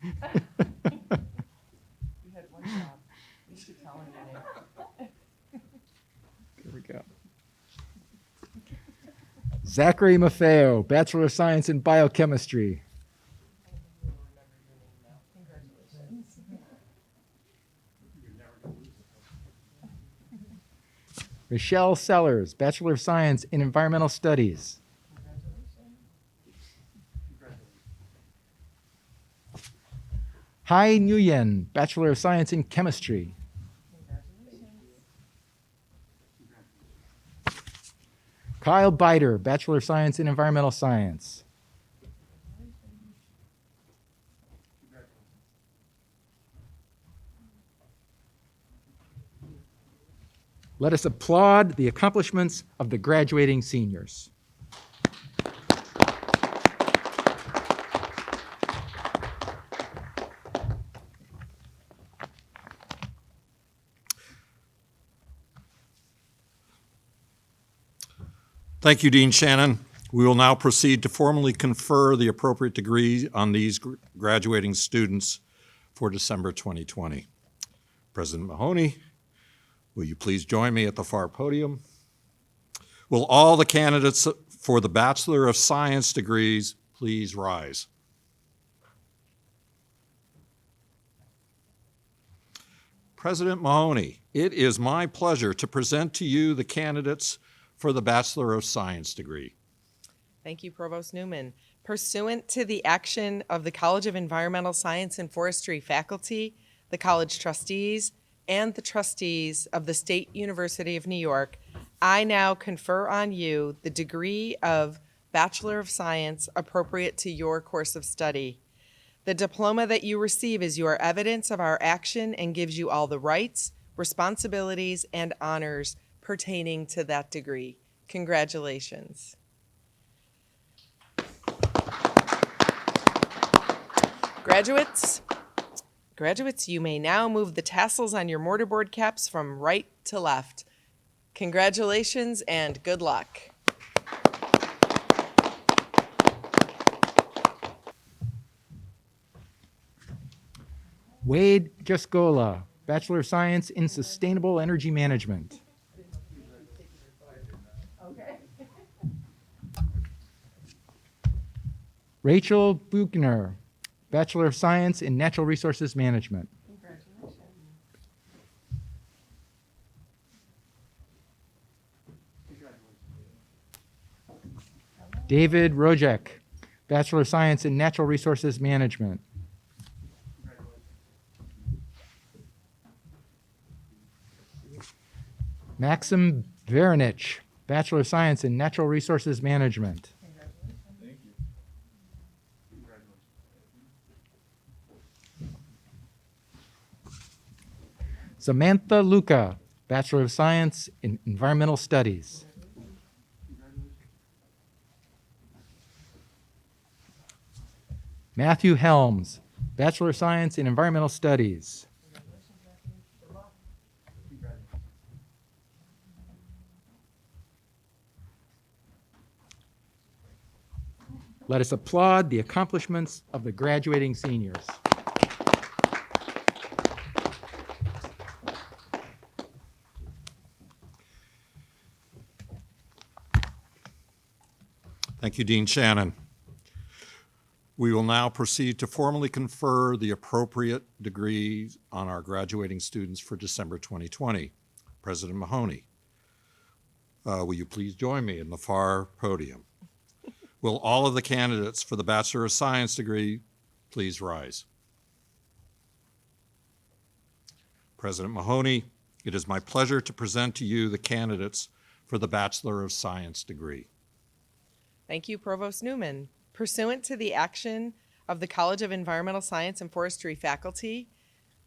Speaker 3: You had one job. You should tell him your name.
Speaker 6: Here we go. Zachary Maffeo, Bachelor of Science in Biochemistry. Michelle Sellers, Bachelor of Science in Environmental Studies. Hai Nguyen, Bachelor of Science in Chemistry. Kyle Biter, Bachelor of Science in Environmental Science. Let us applaud the accomplishments of the graduating seniors.
Speaker 1: Thank you, Dean Shannon. We will now proceed to formally confer the appropriate degree on these graduating students for December 2020. President Mahoney, will you please join me at the far podium? Will all the candidates for the Bachelor of Science degrees please rise? President Mahoney, it is my pleasure to present to you the candidates for the Bachelor of Science degree.
Speaker 3: Thank you, Provost Newman. Pursuant to the action of the College of Environmental Science and Forestry faculty, the college trustees, and the trustees of the State University of New York, I now confer on you the degree of Bachelor of Science appropriate to your course of study. The diploma that you receive is your evidence of our action and gives you all the rights, responsibilities, and honors pertaining to that degree. Congratulations. Graduates, you may now move the tassels on your mortarboard caps from right to left. Congratulations and good luck.
Speaker 6: Wade Jascola, Bachelor of Science in Sustainable Energy Management. Rachel Buchner, Bachelor of Science in Natural Resources Management. David Rojek, Bachelor of Science in Natural Resources Management. Maxim Veronich, Bachelor of Science in Natural Resources Management. Samantha Luca, Bachelor of Science in Environmental Studies. Matthew Helms, Bachelor of Science in Environmental Studies. Let us applaud the accomplishments of the graduating seniors.
Speaker 1: Thank you, Dean Shannon. We will now proceed to formally confer the appropriate degrees on our graduating students for December 2020. President Mahoney, will you please join me in the far podium? Will all of the candidates for the Bachelor of Science degree please rise? President Mahoney, it is my pleasure to present to you the candidates for the Bachelor of Science degree.
Speaker 3: Thank you, Provost Newman. Pursuant to the action of the College of Environmental Science and Forestry faculty,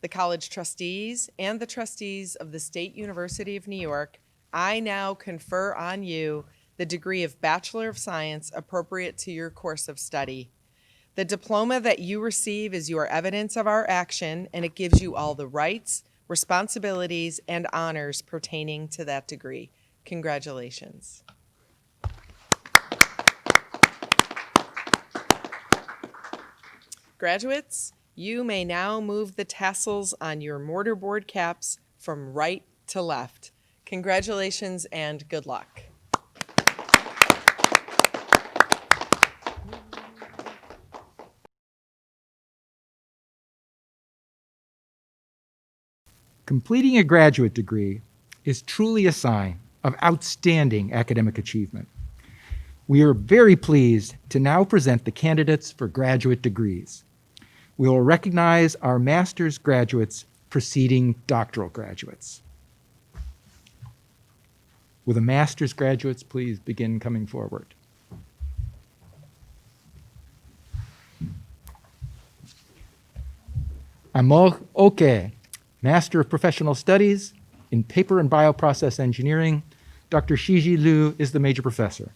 Speaker 3: the college trustees, and the trustees of the State University of New York, I now confer on you the degree of Bachelor of Science appropriate to your course of study. The diploma that you receive is your evidence of our action, and it gives you all the rights, responsibilities, and honors pertaining to that degree. Congratulations. Graduates, you may now move the tassels on your mortarboard caps from right to left. Congratulations and good luck.
Speaker 6: Completing a graduate degree is truly a sign of outstanding academic achievement. We are very pleased to now present the candidates for graduate degrees. We will recognize our master's graduates preceding doctoral graduates. Will the master's graduates please begin coming forward? Amor Oke, Master of Professional Studies in Paper and Bioprocess Engineering. Dr. Shiji Liu is the major professor.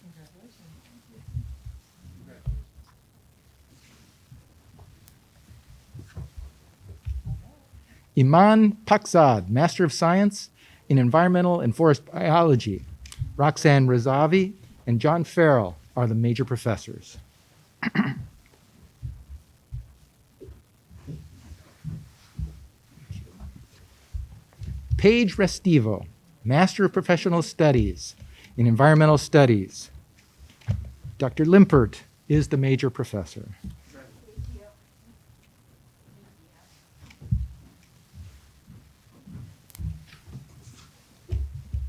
Speaker 6: Iman Paksad, Master of Science in Environmental and Forest Biology. Roxanne Razavi and John Farrell are the major professors. Paige Restivo, Master of Professional Studies in Environmental Studies. Dr. Limpert is the major professor.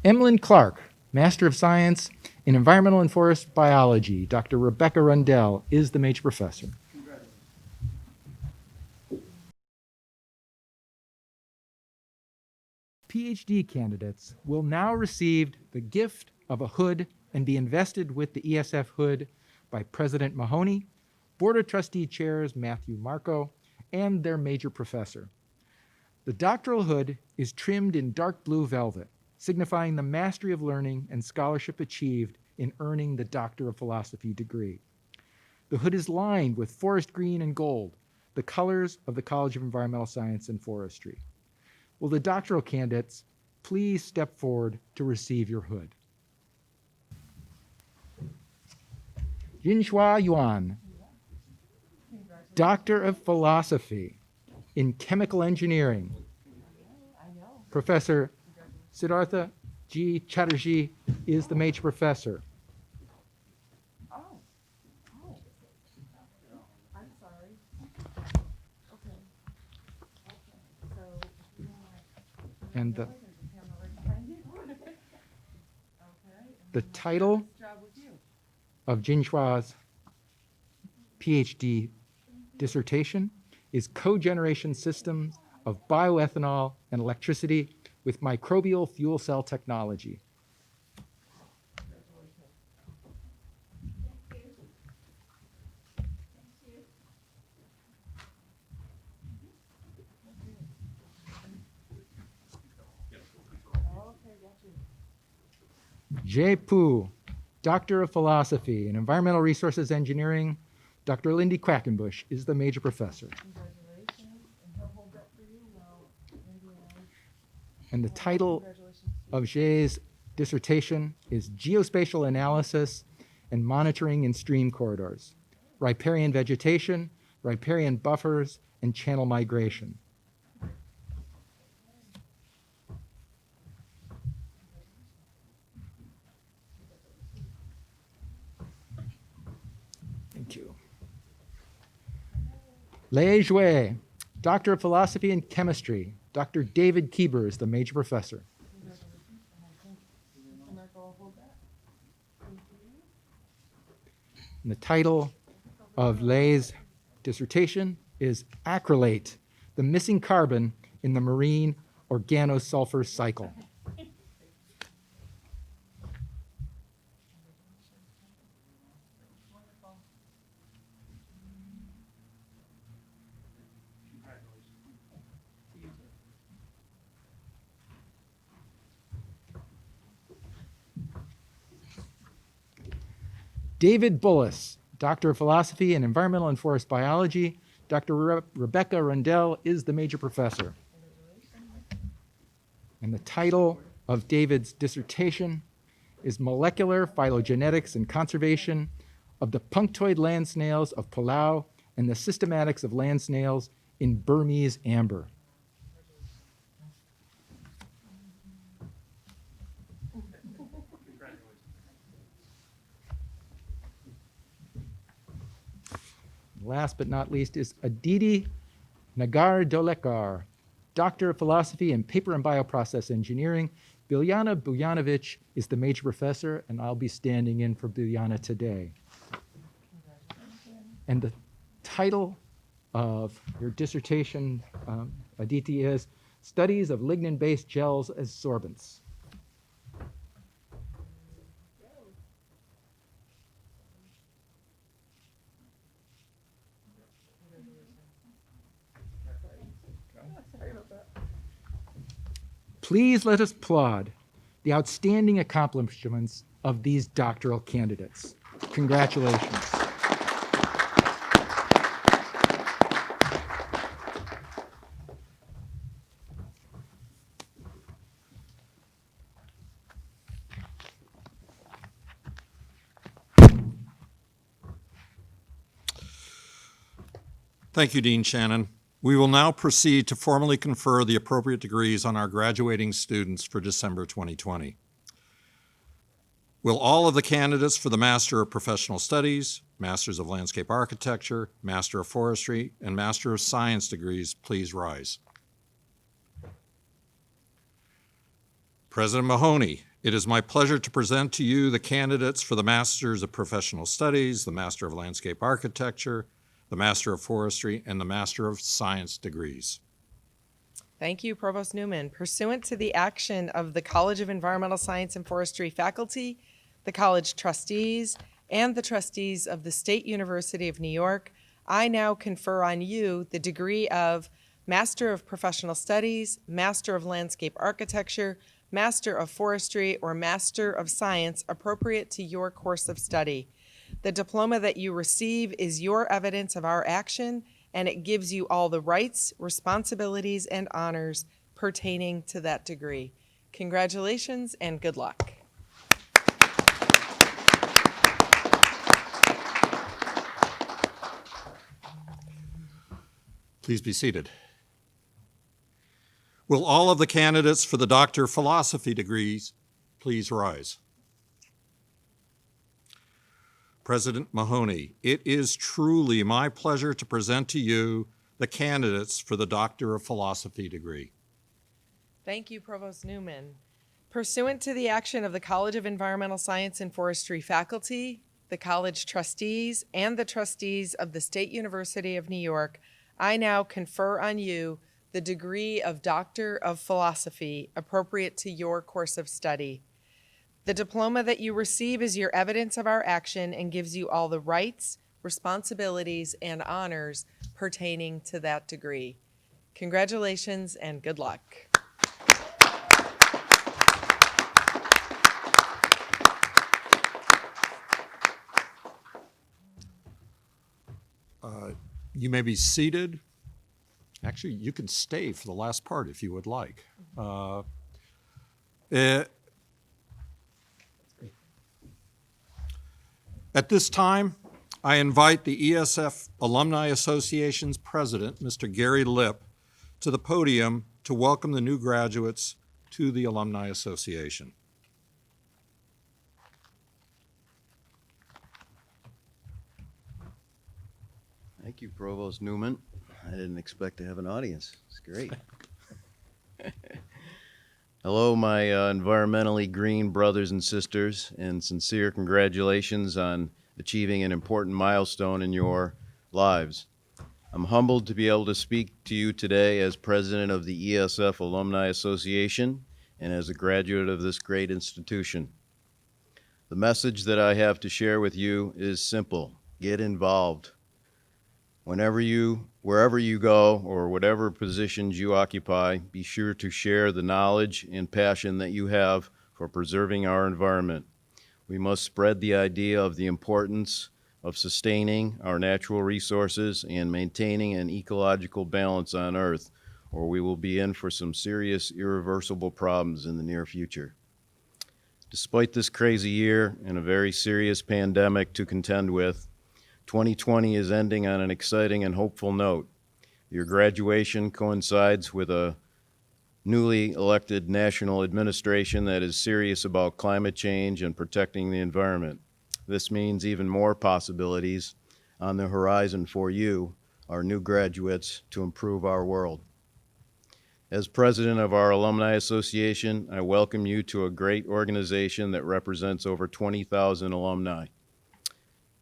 Speaker 6: Emlyn Clark, Master of Science in Environmental and Forest Biology. Dr. Rebecca Rundell is the major professor. PhD candidates will now receive the gift of a hood and be invested with the ESF hood by President Mahoney, Board of Trustee Chairs Matthew Marco, and their major professor. The doctoral hood is trimmed in dark blue velvet, signifying the mastery of learning and scholarship achieved in earning the Doctor of Philosophy degree. The hood is lined with forest green and gold, the colors of the College of Environmental Science and Forestry. Will the doctoral candidates please step forward to receive your hood? Jinhua Yuan, Doctor of Philosophy in Chemical Engineering. Professor Siddhartha G. Chatterjee is the major professor. And the title of Jinhua's PhD dissertation is Cogeneration Systems of Bioethanol and Electricity with Microbial Fuel Cell Technology. Jay Poo, Doctor of Philosophy and Environmental Resources Engineering. Dr. Lindy Quackenbush is the major professor. And the title of Jay's dissertation is Geospatial Analysis and Monitoring in Stream Corridors, Riparian Vegetation, Riparian Buffers, and Channel Migration. Thank you. Lei Jue, Doctor of Philosophy and Chemistry. Dr. David Kieber is the major professor. And the title of Lei's dissertation is Acrylate, the Missing Carbon in the Marine Organosulfur Cycle. David Bullis, Doctor of Philosophy and Environmental and Forest Biology. Dr. Rebecca Rundell is the major professor. And the title of David's dissertation is Molecular Phylogenetics and Conservation of the Punctoid Land Snails of Palau and the Systematics of Land Snails in Burmese Amber. Last but not least is Aditi Nagar Dolekar, Doctor of Philosophy and Paper and Bioprocess Engineering. Biljana Bujanovic is the major professor, and I'll be standing in for Biljana today. And the title of your dissertation, Aditi, is Studies of Lignin-Based Gels as Sorbents. Please let us applaud the outstanding accomplishments of these doctoral candidates. Congratulations.
Speaker 1: Thank you, Dean Shannon. We will now proceed to formally confer the appropriate degrees on our graduating students for December 2020. Will all of the candidates for the Master of Professional Studies, Masters of Landscape Architecture, Master of Forestry, and Master of Science degrees please rise? President Mahoney, it is my pleasure to present to you the candidates for the Masters of Professional Studies, the Master of Landscape Architecture, the Master of Forestry, and the Master of Science degrees.
Speaker 3: Thank you, Provost Newman. Pursuant to the action of the College of Environmental Science and Forestry faculty, the college trustees, and the trustees of the State University of New York, I now confer on you the degree of Master of Professional Studies, Master of Landscape Architecture, Master of Forestry, or Master of Science appropriate to your course of study. The diploma that you receive is your evidence of our action, and it gives you all the rights, responsibilities, and honors pertaining to that degree. Congratulations and good luck.
Speaker 1: Please be seated. Will all of the candidates for the Doctor of Philosophy degrees please rise? President Mahoney, it is truly my pleasure to present to you the candidates for the Doctor of Philosophy degree.
Speaker 3: Thank you, Provost Newman. Pursuant to the action of the College of Environmental Science and Forestry faculty, the college trustees, and the trustees of the State University of New York, I now confer on you the degree of Doctor of Philosophy appropriate to your course of study. The diploma that you receive is your evidence of our action and gives you all the rights, responsibilities, and honors pertaining to that degree. Congratulations and good luck.
Speaker 1: You may be seated. Actually, you can stay for the last part if you would like. At this time, I invite the ESF Alumni Association's president, Mr. Gary Lipp, to the podium to welcome the new graduates to the Alumni Association.
Speaker 7: Thank you, Provost Newman. I didn't expect to have an audience. It's great. Hello, my environmentally green brothers and sisters, and sincere congratulations on achieving an important milestone in your lives. I'm humbled to be able to speak to you today as president of the ESF Alumni Association and as a graduate of this great institution. The message that I have to share with you is simple: get involved. Wherever you go, or whatever positions you occupy, be sure to share the knowledge and passion that you have for preserving our environment. We must spread the idea of the importance of sustaining our natural resources and maintaining an ecological balance on Earth, or we will be in for some serious, irreversible problems in the near future. Despite this crazy year and a very serious pandemic to contend with, 2020 is ending on an exciting and hopeful note. Your graduation coincides with a newly elected national administration that is serious about climate change and protecting the environment. This means even more possibilities on the horizon for you, our new graduates, to improve our world. As president of our Alumni Association, I welcome you to a great organization that represents over 20,000 alumni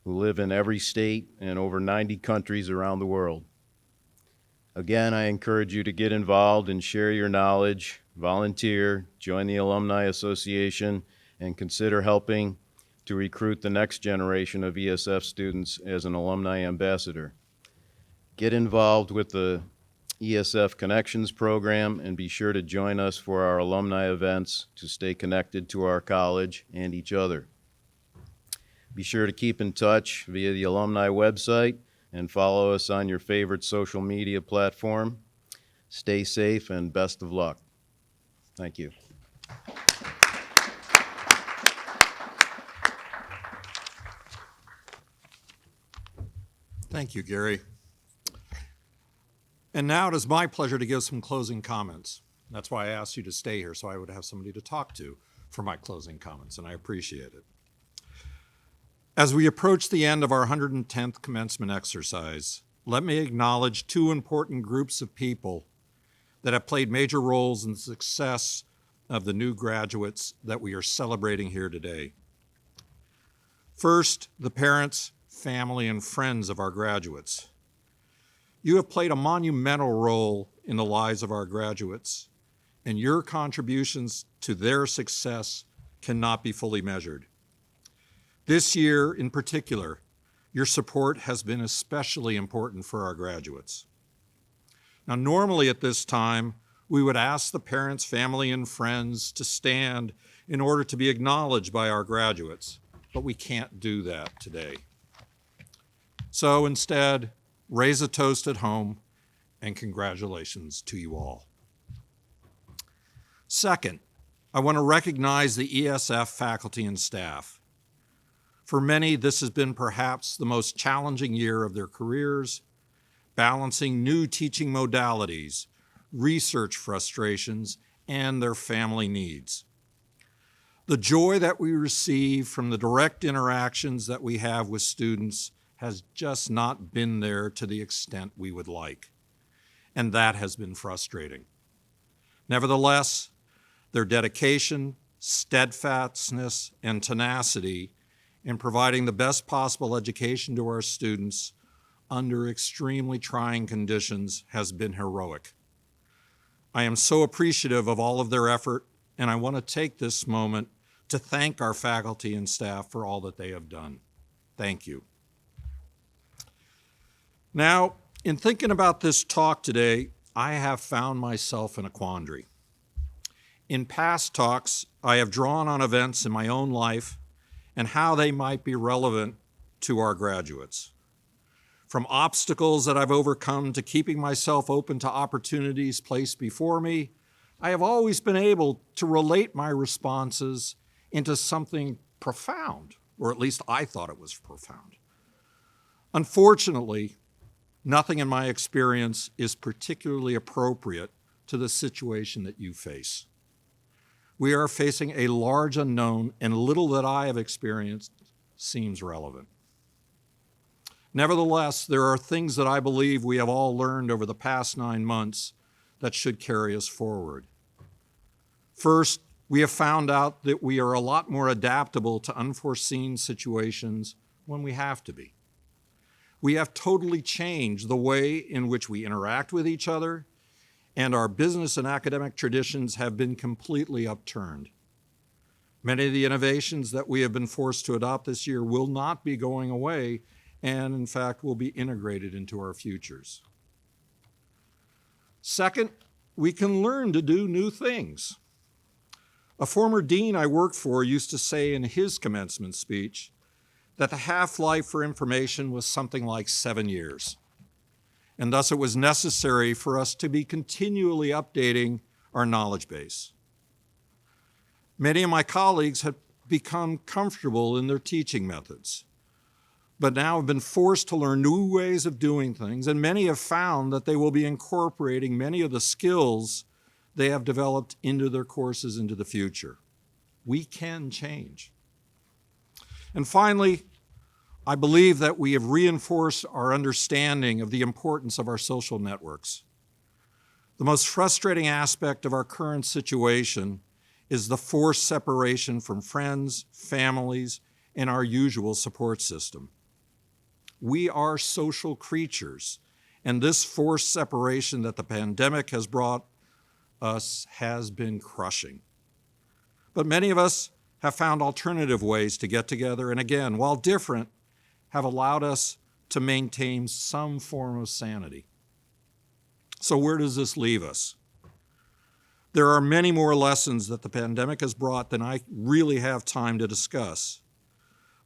Speaker 7: who live in every state and over 90 countries around the world. Again, I encourage you to get involved and share your knowledge, volunteer, join the Alumni Association, and consider helping to recruit the next generation of ESF students as an alumni ambassador. Get involved with the ESF Connections program and be sure to join us for our alumni events to stay connected to our college and each other. Be sure to keep in touch via the alumni website and follow us on your favorite social media platform. Stay safe and best of luck. Thank you.
Speaker 1: Thank you, Gary. And now it is my pleasure to give some closing comments. That's why I asked you to stay here, so I would have somebody to talk to for my closing comments, and I appreciate it. As we approach the end of our 110th commencement exercise, let me acknowledge two important groups of people that have played major roles in the success of the new graduates that we are celebrating here today. First, the parents, family, and friends of our graduates. You have played a monumental role in the lives of our graduates, and your contributions to their success cannot be fully measured. This year, in particular, your support has been especially important for our graduates. Now, normally at this time, we would ask the parents, family, and friends to stand in order to be acknowledged by our graduates, but we can't do that today. So instead, raise a toast at home, and congratulations to you all. Second, I want to recognize the ESF faculty and staff. For many, this has been perhaps the most challenging year of their careers, balancing new teaching modalities, research frustrations, and their family needs. The joy that we receive from the direct interactions that we have with students has just not been there to the extent we would like, and that has been frustrating. Nevertheless, their dedication, steadfastness, and tenacity in providing the best possible education to our students under extremely trying conditions has been heroic. I am so appreciative of all of their effort, and I want to take this moment to thank our faculty and staff for all that they have done. Thank you. Now, in thinking about this talk today, I have found myself in a quandary. In past talks, I have drawn on events in my own life and how they might be relevant to our graduates. From obstacles that I've overcome to keeping myself open to opportunities placed before me, I have always been able to relate my responses into something profound, or at least I thought it was profound. Unfortunately, nothing in my experience is particularly appropriate to the situation that you face. We are facing a large unknown, and little that I have experienced seems relevant. Nevertheless, there are things that I believe we have all learned over the past 9 months that should carry us forward. First, we have found out that we are a lot more adaptable to unforeseen situations when we have to be. We have totally changed the way in which we interact with each other, and our business and academic traditions have been completely upturned. Many of the innovations that we have been forced to adopt this year will not be going away, and in fact will be integrated into our futures. Second, we can learn to do new things. A former dean I worked for used to say in his commencement speech that the half-life for information was something like 7 years, and thus it was necessary for us to be continually updating our knowledge base. Many of my colleagues have become comfortable in their teaching methods, but now have been forced to learn new ways of doing things, and many have found that they will be incorporating many of the skills they have developed into their courses into the future. We can change. And finally, I believe that we have reinforced our understanding of the importance of our social networks. The most frustrating aspect of our current situation is the forced separation from friends, families, and our usual support system. We are social creatures, and this forced separation that the pandemic has brought us has been crushing. But many of us have found alternative ways to get together, and again, while different, have allowed us to maintain some form of sanity. So where does this leave us? There are many more lessons that the pandemic has brought than I really have time to discuss.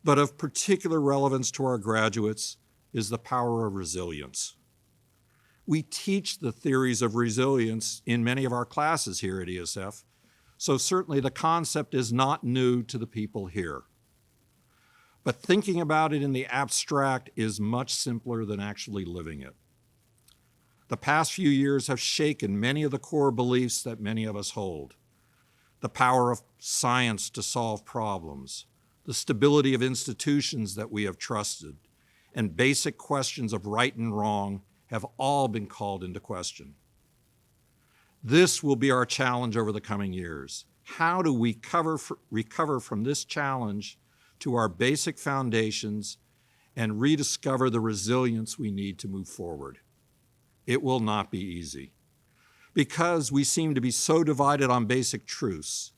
Speaker 1: But of particular relevance to our graduates is the power of resilience. We teach the theories of resilience in many of our classes here at ESF, so certainly the concept is not new to the people here. But thinking about it in the abstract is much simpler than actually living it. The past few years have shaken many of the core beliefs that many of us hold. The power of science to solve problems, the stability of institutions that we have trusted, and basic questions of right and wrong have all been called into question. This will be our challenge over the coming years. How do we recover from this challenge to our basic foundations and rediscover the resilience we need to move forward? It will not be easy because we seem to be so divided on basic truths.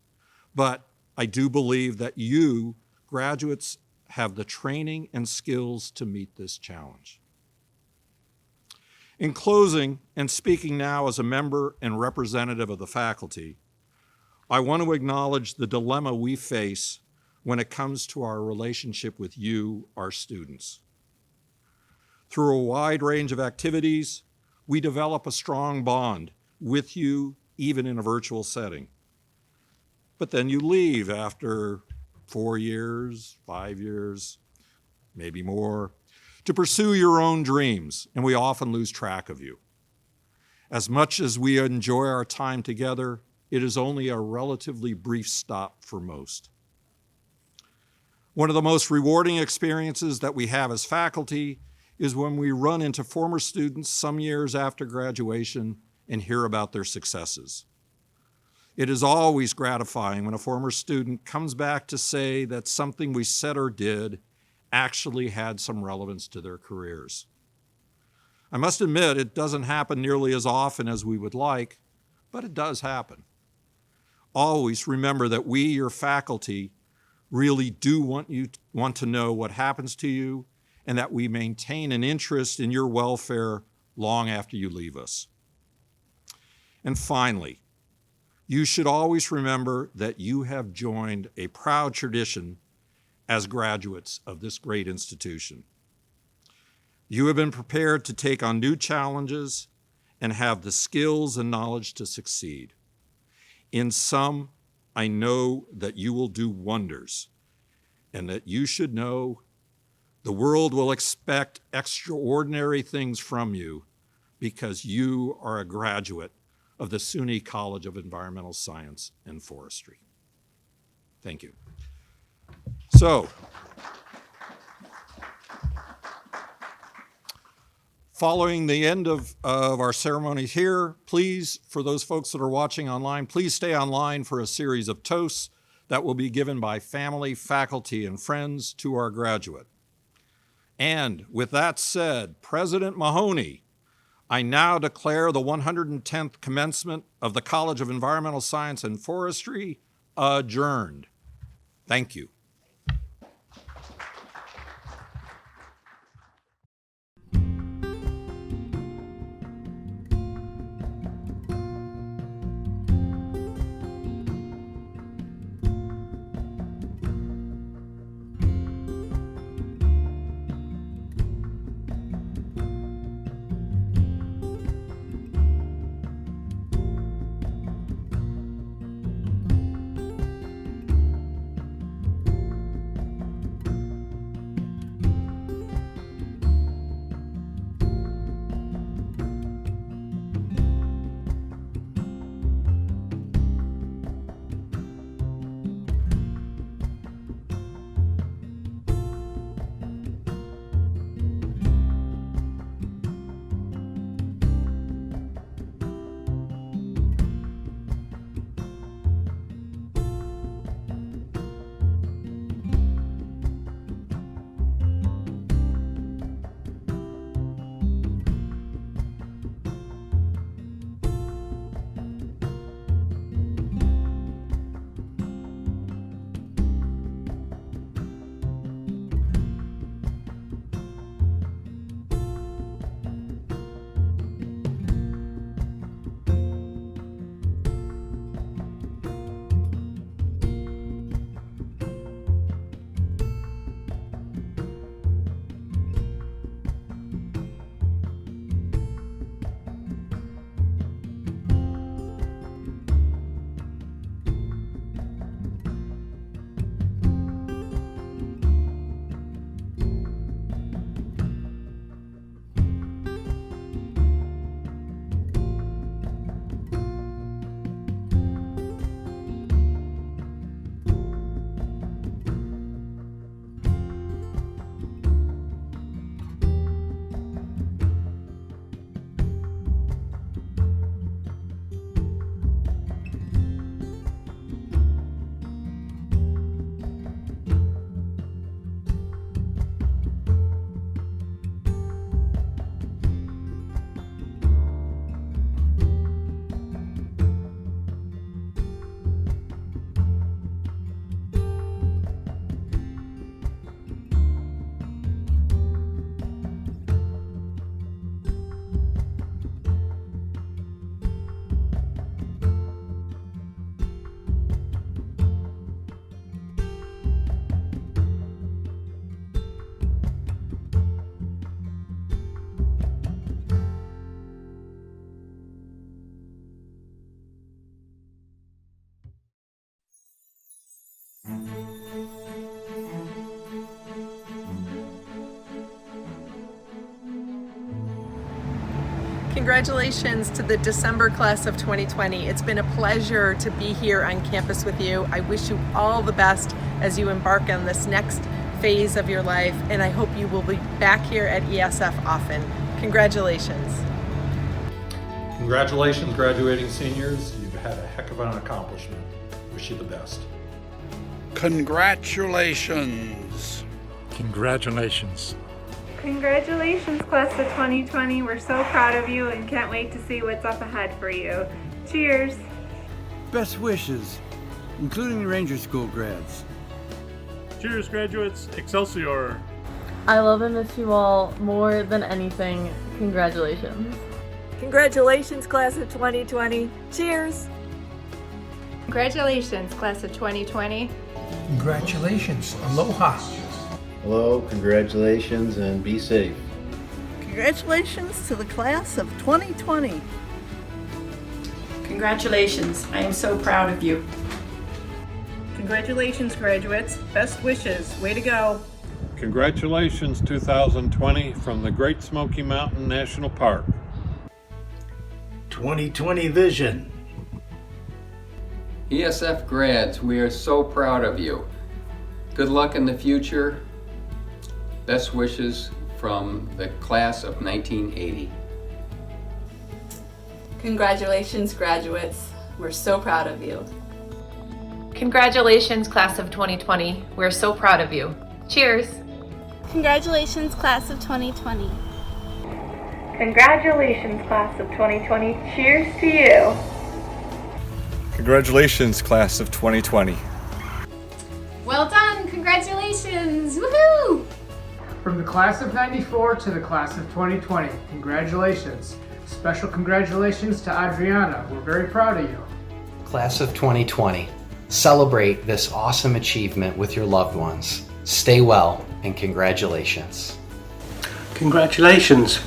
Speaker 1: But I do believe that you, graduates, have the training and skills to meet this challenge. In closing, and speaking now as a member and representative of the faculty, I want to acknowledge the dilemma we face when it comes to our relationship with you, our students. Through a wide range of activities, we develop a strong bond with you, even in a virtual setting. But then you leave after 4 years, 5 years, maybe more, to pursue your own dreams, and we often lose track of you. As much as we enjoy our time together, it is only a relatively brief stop for most. One of the most rewarding experiences that we have as faculty is when we run into former students some years after graduation and hear about their successes. It is always gratifying when a former student comes back to say that something we said or did actually had some relevance to their careers. I must admit, it doesn't happen nearly as often as we would like, but it does happen. Always remember that we, your faculty, really do want to know what happens to you, and that we maintain an interest in your welfare long after you leave us. And finally, you should always remember that you have joined a proud tradition as graduates of this great institution. You have been prepared to take on new challenges and have the skills and knowledge to succeed. In sum, I know that you will do wonders, and that you should know the world will expect extraordinary things from you because you are a graduate of the SUNY College of Environmental Science and Forestry. Thank you. So, following the end of our ceremony here, please, for those folks that are watching online, please stay online for a series of toasts that will be given by family, faculty, and friends to our graduate. And with that said, President Mahoney, I now declare the 110th commencement of the College of Environmental Science and Forestry adjourned. Thank you.
Speaker 3: Congratulations to the December class of 2020. It's been a pleasure to be here on campus with you. I wish you all the best as you embark on this next phase of your life, and I hope you will be back here at ESF often. Congratulations.
Speaker 1: Congratulations, graduating seniors. You've had a heck of an accomplishment. Wish you the best.
Speaker 8: Congratulations.
Speaker 9: Congratulations.
Speaker 10: Congratulations, class of 2020. We're so proud of you and can't wait to see what's up ahead for you. Cheers.
Speaker 8: Best wishes, including the Ranger School grads.
Speaker 9: Cheers, graduates. Excelsior.
Speaker 11: I love and miss you all more than anything. Congratulations.
Speaker 12: Congratulations, class of 2020. Cheers.
Speaker 10: Congratulations, class of 2020.
Speaker 13: Congratulations. Aloha.
Speaker 7: Hello, congratulations, and be safe.
Speaker 12: Congratulations to the class of 2020.
Speaker 2: Congratulations. I am so proud of you.
Speaker 10: Congratulations, graduates. Best wishes. Way to go.
Speaker 9: Congratulations, 2020, from the Great Smoky Mountain National Park.
Speaker 13: 2020 vision.
Speaker 14: ESF grads, we are so proud of you. Good luck in the future. Best wishes from the class of 1980.
Speaker 12: Congratulations, graduates. We're so proud of you.
Speaker 11: Congratulations, class of 2020. We're so proud of you. Cheers.
Speaker 10: Congratulations, class of 2020. Congratulations, class of 2020. Cheers to you.
Speaker 15: Congratulations, class of 2020.
Speaker 10: Well done. Congratulations. Woohoo!
Speaker 13: From the class of 94 to the class of 2020, congratulations. Special congratulations to Adriana. We're very proud of you.
Speaker 16: Class of 2020, celebrate this awesome achievement with your loved ones. Stay well and congratulations.
Speaker 13: Congratulations.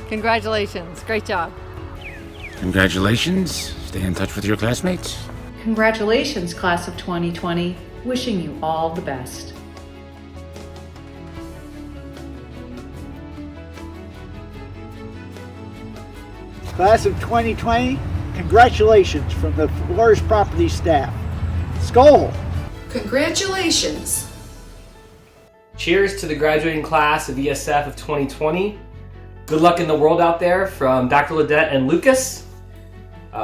Speaker 12: Congratulations. Great job.
Speaker 13: Congratulations. Stay in touch with your classmates.
Speaker 2: Congratulations, class of 2020. Wishing you all the best.
Speaker 13: Class of 2020, congratulations from the Forest Property staff. Skol!
Speaker 12: Congratulations.
Speaker 17: Cheers to the graduating class of ESF of 2020. Good luck in the world out there from Dr. Ledette and Lucas.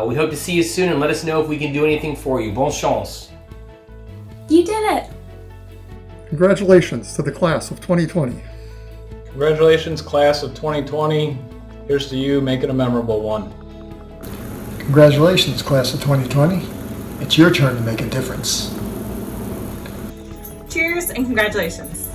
Speaker 17: We hope to see you soon and let us know if we can do anything for you. Bonne chance.
Speaker 10: You did it.
Speaker 9: Congratulations to the class of 2020.
Speaker 15: Congratulations, class of 2020. Here's to you, make it a memorable one.
Speaker 13: Congratulations, class of 2020. It's your turn to make a difference.
Speaker 10: Cheers and congratulations.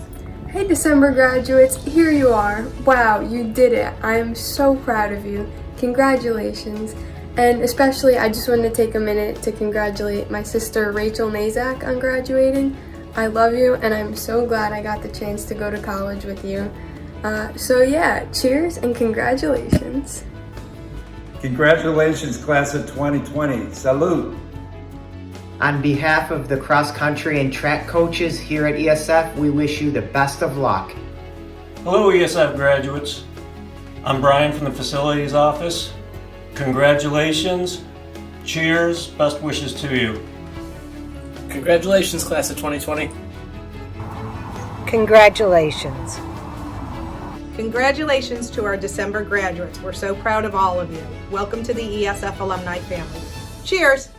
Speaker 12: Hey, December graduates, here you are. Wow, you did it. I am so proud of you. Congratulations. And especially, I just wanted to take a minute to congratulate my sister Rachel Nazak on graduating. I love you, and I'm so glad I got the chance to go to college with you. So yeah, cheers and congratulations.
Speaker 13: Congratulations, class of 2020. Salute.
Speaker 16: On behalf of the cross country and track coaches here at ESF, we wish you the best of luck.
Speaker 17: Hello, ESF graduates. I'm Brian from the facilities office. Congratulations. Cheers. Best wishes to you. Congratulations, class of 2020.
Speaker 12: Congratulations.
Speaker 3: Congratulations to our December graduates. We're so proud of all of you. Welcome to the ESF alumni family. Cheers!